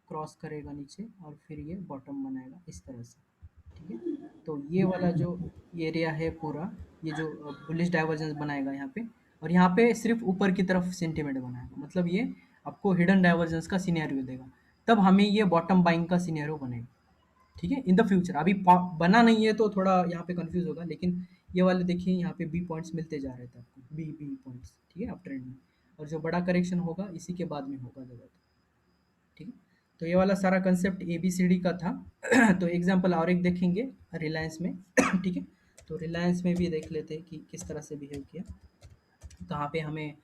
क्रॉस करेगा नीचे और फिर ये बॉटम बनाएगा इस तरह से, ठीक है। तो ये वाला जो एरिया है पूरा, ये जो बुलिश डाइवर्जेंस बनाएगा यहाँ पे, और यहाँ पे सिर्फ ऊपर की तरफ सेंटीमेंट बनाएगा, मतलब ये आपको हिडन डाइवर्जेंस का सिनेरियो देगा। तब हमें ये बॉटम बाइंग का सिनेरियो बनेगा, ठीक है, इन द फ्यूचर। अभी बना नहीं है तो थोड़ा यहाँ पे कंफ्यूज होगा, लेकिन ये वाले देखिए यहाँ पे बी पॉइंट्स मिलते जा रहे थे आपको, बी बी पॉइंट्स, ठीक है, अप ट्रेंड में। और जो बड़ा करेक्शन होगा इसी के बाद में होगा ज़्यादातर, ठीक है। तो ये वाला सारा concept A B C D का था। तो एग्जांपल और एक देखेंगे रिलायंस में। ठीक है। तो रिलायंस में भी देख लेते हैं कि किस तरह से बिहेव किया, कहाँ पे हमें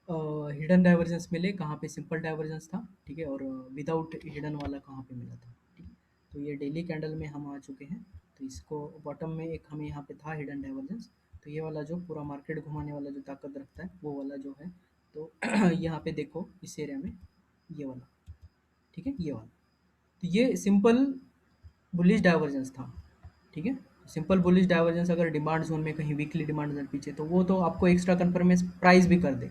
हिडन डाइवर्जेंस मिले, कहाँ पे सिंपल डाइवर्जेंस था, ठीक है, और विदाउट हिडन वाला कहाँ पे मिला था, ठीक है। तो ये डेली कैंडल में हम आ चुके हैं। तो इसको बॉटम में एक हमें यहाँ पे था हिडन डाइवर्जेंस। तो ये वाला जो पूरा मार्केट घुमाने वाला जो ताकत रखता है वो वाला जो है, तो यहाँ पे देखो इस एरिया में ये वाला, ठीक है, ये वाला। तो ये सिंपल बुलिश डाइवर्जेंस था, ठीक है। सिंपल बुलिश डाइवर्जेंस अगर डिमांड जोन में कहीं वीकली डिमांड जोन पीछे, तो वो तो आपको एक्स्ट्रा कन्फर्मेशन प्राइस भी कर दे,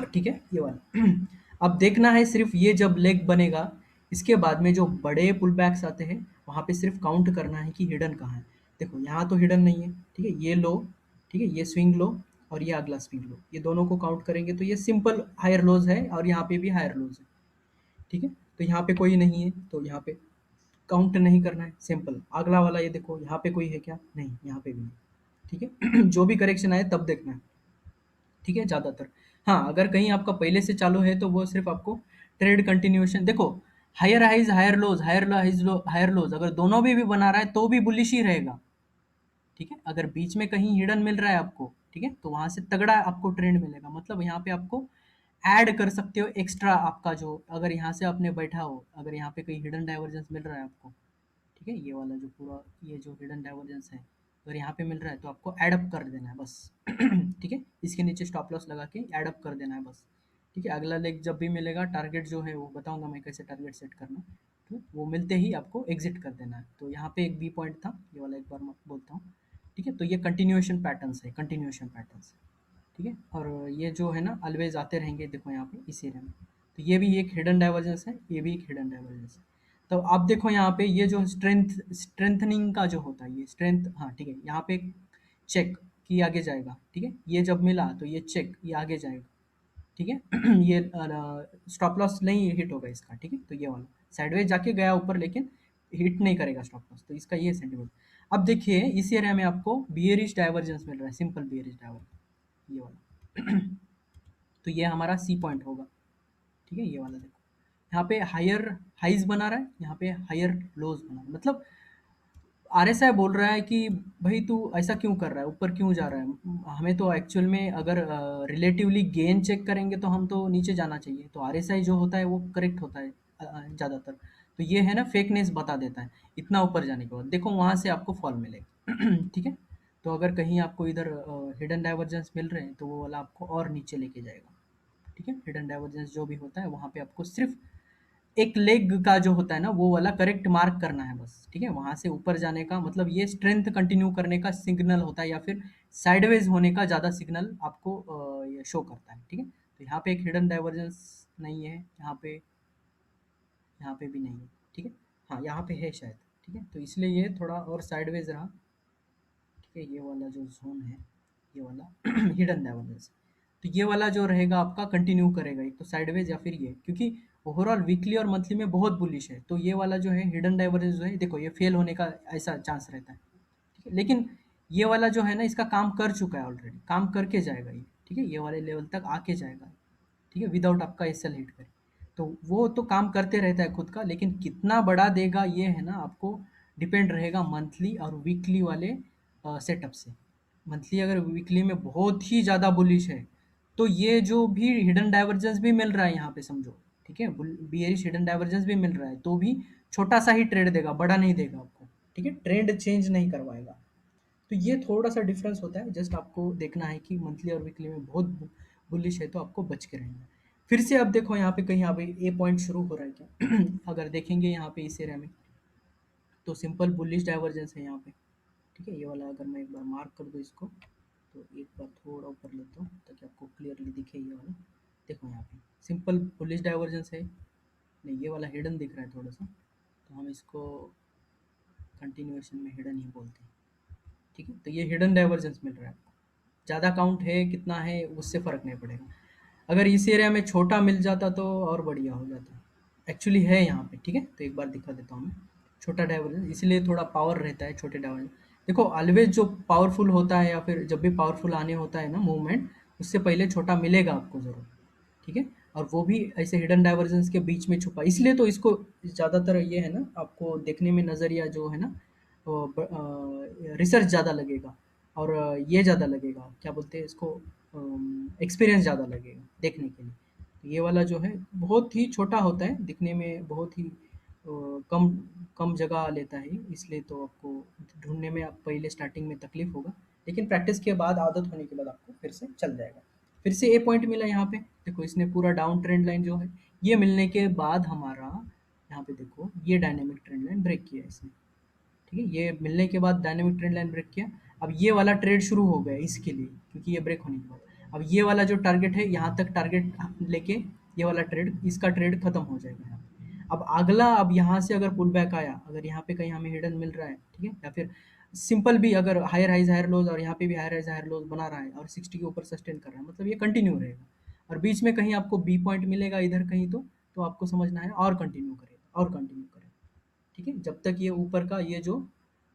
ठीक है, ये वाला। अब देखना है सिर्फ ये जब लेग बनेगा, इसके बाद में जो बड़े पुल बैक्स आते हैं वहां पे सिर्फ काउंट करना है कि हिडन कहाँ है। देखो यहाँ तो हिडन नहीं है, ठीक है, ये लो, ठीक है, ये स्विंग लो और ये अगला स्विंग लो, ये दोनों को काउंट करेंगे तो ये सिंपल हायर लोज है, और यहाँ पे भी हायर लोज है, ठीक है। तो यहाँ पे कोई नहीं है तो यहाँ पे काउंट नहीं करना है, सिंपल। अगला वाला ये देखो, यहाँ पे कोई है क्या, नहीं, यहाँ पे भी नहीं, ठीक है। जो भी करेक्शन आए तब देखना है, ठीक है, ज़्यादातर। हाँ, अगर कहीं आपका पहले से चालू है तो वो सिर्फ आपको ट्रेड कंटिन्यूएशन देखो, higher highs higher lows, higher highs low higher lows, अगर दोनों भी बना रहा है तो भी बुलिश ही रहेगा, ठीक है। अगर बीच में कहीं हिडन मिल रहा है आपको, ठीक है, तो वहां से तगड़ा आपको ट्रेंड मिलेगा, मतलब यहाँ पे आपको ऐड कर सकते हो एक्स्ट्रा आपका जो, अगर यहाँ से आपने बैठा हो, अगर यहाँ पे कहीं हिडन डाइवर्जेंस मिल रहा है आपको, ठीक है, ये वाला जो पूरा ये जो हिडन डाइवर्जेंस है अगर यहाँ पे मिल रहा है तो आपको ऐड अप कर देना है बस। ठीक है, इसके नीचे स्टॉप लॉस लगा के ऐड अप कर देना है बस, ठीक है। अगला लेग जब भी मिलेगा, टारगेट जो है वो बताऊंगा मैं कैसे टारगेट सेट करना, तो वो मिलते ही आपको एग्जिट कर देना है। तो यहाँ पे एक बी पॉइंट था, ये वाला एक बार मैं बोलता हूँ, ठीक है। तो ये कंटिन्यूएशन पैटर्न्स है, कंटिन्यूएशन पैटर्न्स, ठीक है। और ये जो है ना ऑलवेज आते रहेंगे, देखो यहाँ पे इस एरिया में। तो ये भी एक हिडन डाइवर्जेंस है, ये भी एक हिडन डाइवर्जेंस है। तो आप देखो यहाँ पे ये जो स्ट्रेंथनिंग का जो होता है, ये स्ट्रेंथ, हाँ ठीक है, यहाँ पे चेक कि आगे जाएगा, ठीक है, ये जब मिला तो ये चेक, ये आगे जाएगा, ठीक है। ये स्टॉप लॉस नहीं हिट होगा इसका, ठीक है। तो ये वाला साइडवेज जाके गया ऊपर, लेकिन हिट नहीं करेगा स्टॉप लॉस, तो इसका ये सेंटीमेंट। अब देखिए इस एरिया में आपको बियरिश डाइवर्जेंस मिल रहा है, सिंपल बियरिश डाइवर्जेंस, ये वाला। तो ये हमारा सी पॉइंट होगा, ठीक है, ये वाला देखो, यहाँ पे हायर हाइज बना रहा है, यहाँ पे हायर लोज बना रहा है, मतलब आरएसआई बोल रहा है कि भाई तू ऐसा क्यों कर रहा है, ऊपर क्यों जा रहा है, हमें तो एक्चुअल में अगर रिलेटिवली गेन चेक करेंगे तो हम तो नीचे जाना चाहिए। तो आरएसआई जो होता है वो करेक्ट होता है ज़्यादातर। तो ये है ना फेकनेस बता देता है, इतना ऊपर जाने के बाद देखो वहाँ से आपको फॉल मिलेगा। ठीक है। तो अगर कहीं आपको इधर हिडन डाइवर्जेंस मिल रहे हैं तो वो वाला आपको और नीचे लेके जाएगा, ठीक है। हिडन डाइवर्जेंस जो भी होता है वहाँ पे आपको सिर्फ एक लेग का जो होता है ना वो वाला करेक्ट मार्क करना है बस, ठीक है। वहां से ऊपर जाने का मतलब ये स्ट्रेंथ कंटिन्यू करने का सिग्नल होता है, या फिर साइडवेज होने का ज़्यादा सिग्नल आपको ये शो करता है, ठीक है। तो यहाँ पे एक हिडन डाइवर्जेंस नहीं है, यहाँ पे भी नहीं है, ठीक है। हाँ, यहाँ पे है शायद, ठीक है, तो इसलिए ये थोड़ा और साइडवेज रहा, ठीक है। ये वाला जो जोन है, ये वाला हिडन डाइवर्जेंस। तो ये वाला जो रहेगा आपका कंटिन्यू करेगा, एक तो साइडवेज या फिर ये, क्योंकि ओवरऑल वीकली और मंथली में बहुत बुलिश है। तो ये वाला जो है हिडन डाइवर्जेंस जो है, देखो ये फेल होने का ऐसा चांस रहता है, ठीक है। लेकिन ये वाला जो है ना, इसका काम कर चुका है ऑलरेडी, काम करके जाएगा ये, ठीक है, ये वाले लेवल तक आके जाएगा, ठीक है, विदाउट आपका एसएल हिट करे। तो वो तो काम करते रहता है खुद का, लेकिन कितना बड़ा देगा ये है ना, आपको डिपेंड रहेगा मंथली और वीकली वाले सेटअप से। मंथली अगर वीकली में बहुत ही ज़्यादा बुलिश है, तो ये जो भी हिडन डाइवर्जेंस भी मिल रहा है यहाँ पे समझो, ठीक है, बियरिश हिडन डाइवर्जेंस भी मिल रहा है, तो भी छोटा सा ही ट्रेड देगा, बड़ा नहीं देगा आपको, ठीक है, ट्रेंड चेंज नहीं करवाएगा। तो ये थोड़ा-सा डिफरेंस होता है, जस्ट आपको देखना है कि मंथली और वीकली में बहुत बुलिश है तो आपको बच के रहना है। फिर से अब देखो यहाँ पे कहीं अभी ए पॉइंट शुरू हो रहा है क्या? अगर देखेंगे यहाँ पे इस एरिया में, तो सिंपल बुलिश डाइवर्जेंस है यहाँ पे, ठीक है। ये वाला अगर मैं एक बार मार्क कर दूँ इसको, तो एक बार थोड़ा ऊपर लेता हूँ ताकि आपको क्लियरली दिखे ये वाला। देखो यहाँ पे सिंपल बुलिश डाइवर्जेंस है, नहीं ये वाला हिडन दिख रहा है थोड़ा-सा, तो हम इसको कंटिन्यूएशन में हिडन ही बोलते हैं, ठीक है। तो ये हिडन डाइवर्जेंस मिल रहा है आपको। ज़्यादा काउंट है कितना है उससे फ़र्क नहीं पड़ेगा। अगर इस एरिया में छोटा मिल जाता तो और बढ़िया हो जाता। एक्चुअली है यहाँ पे, ठीक है। तो एक बार दिखा देता हूँ मैं। छोटा डाइवर्जेंस इसलिए थोड़ा पावर रहता है छोटे डाइवर्जेंस। देखो ऑलवेज जो पावरफुल होता है या फिर जब भी पावरफुल आने होता है ना मूवमेंट, उससे पहले छोटा मिलेगा आपको ज़रूर, ठीक है। और वो भी ऐसे हिडन डाइवर्जेंस के बीच में छुपा, इसलिए तो इसको ज़्यादातर ये है ना, आपको देखने में नज़रिया जो है ना, रिसर्च ज़्यादा लगेगा और ये ज़्यादा लगेगा, क्या बोलते हैं इसको, एक्सपीरियंस ज़्यादा लगेगा देखने के लिए। तो ये वाला जो है बहुत ही छोटा होता है दिखने में, बहुत ही कम कम जगह लेता है, इसलिए तो आपको ढूंढने में आप पहले स्टार्टिंग में तकलीफ होगा, लेकिन प्रैक्टिस के बाद, आदत होने के बाद आपको फिर से चल जाएगा। फिर से ए पॉइंट मिला यहाँ पे, देखो इसने पूरा डाउन ट्रेंड लाइन जो है, ये मिलने के बाद हमारा यहाँ पे देखो ये डायनेमिक ट्रेंड लाइन ब्रेक किया इसने, ठीक है। ये मिलने के बाद डायनेमिक ट्रेंड लाइन ब्रेक किया। अब ये वाला ट्रेड शुरू हो गया इसके लिए, क्योंकि ये ब्रेक होने के बाद अब ये वाला जो टारगेट है, यहाँ तक टारगेट लेके ये वाला ट्रेड, इसका ट्रेड खत्म हो जाएगा यहाँ पे। अब अगला, अब यहाँ से अगर पुल बैक आया, अगर यहाँ पे कहीं हमें हिडन मिल रहा है, ठीक है, या फिर सिंपल भी अगर हायर हाइज हायर लोज, और यहाँ पे भी हायर हाइज हायर लोज बना रहा है और 60 के ऊपर सस्टेन कर रहा है, मतलब ये कंटिन्यू रहेगा। और बीच में कहीं आपको बी पॉइंट मिलेगा इधर कहीं, तो आपको समझना है और कंटिन्यू करेगा और कंटिन्यू करेगा, ठीक है। जब तक ये ऊपर का ये जो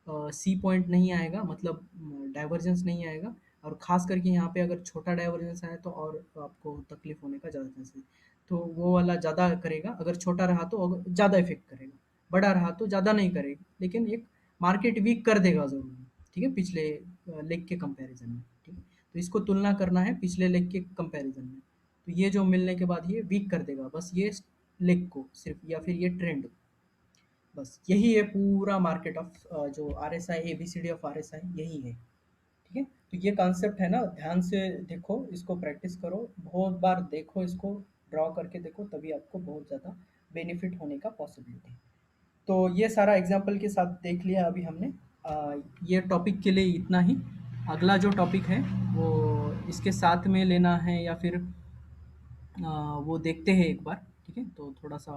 सी पॉइंट नहीं आएगा, मतलब डाइवर्जेंस नहीं आएगा, और ख़ास करके यहाँ पे अगर छोटा डाइवर्जेंस आए तो और आपको तकलीफ होने का ज़्यादा चांस है। तो वो वाला ज़्यादा करेगा, अगर छोटा रहा तो ज़्यादा इफेक्ट करेगा, बड़ा रहा तो ज़्यादा नहीं करेगा, लेकिन एक मार्केट वीक कर देगा ज़रूर, ठीक है, पिछले लेग के कंपैरिजन में, ठीक है। तो इसको तुलना करना है पिछले लेग के कंपैरिजन में। तो ये जो मिलने के बाद ये वीक कर देगा बस ये लेग को सिर्फ, या फिर ये ट्रेंड, बस यही है पूरा मार्केट ऑफ जो आरएसआई, एबीसीडी ऑफ आरएसआई यही है, ठीक है। तो ये कॉन्सेप्ट है ना, ध्यान से देखो इसको, प्रैक्टिस करो, बहुत बार देखो इसको, ड्रॉ करके देखो, तभी आपको बहुत ज़्यादा बेनिफिट होने का पॉसिबिलिटी है। तो ये सारा एग्जांपल के साथ देख लिया अभी हमने। ये टॉपिक के लिए इतना ही। अगला जो टॉपिक है वो इसके साथ में लेना है या फिर वो देखते हैं एक बार, ठीक है। तो थोड़ा सा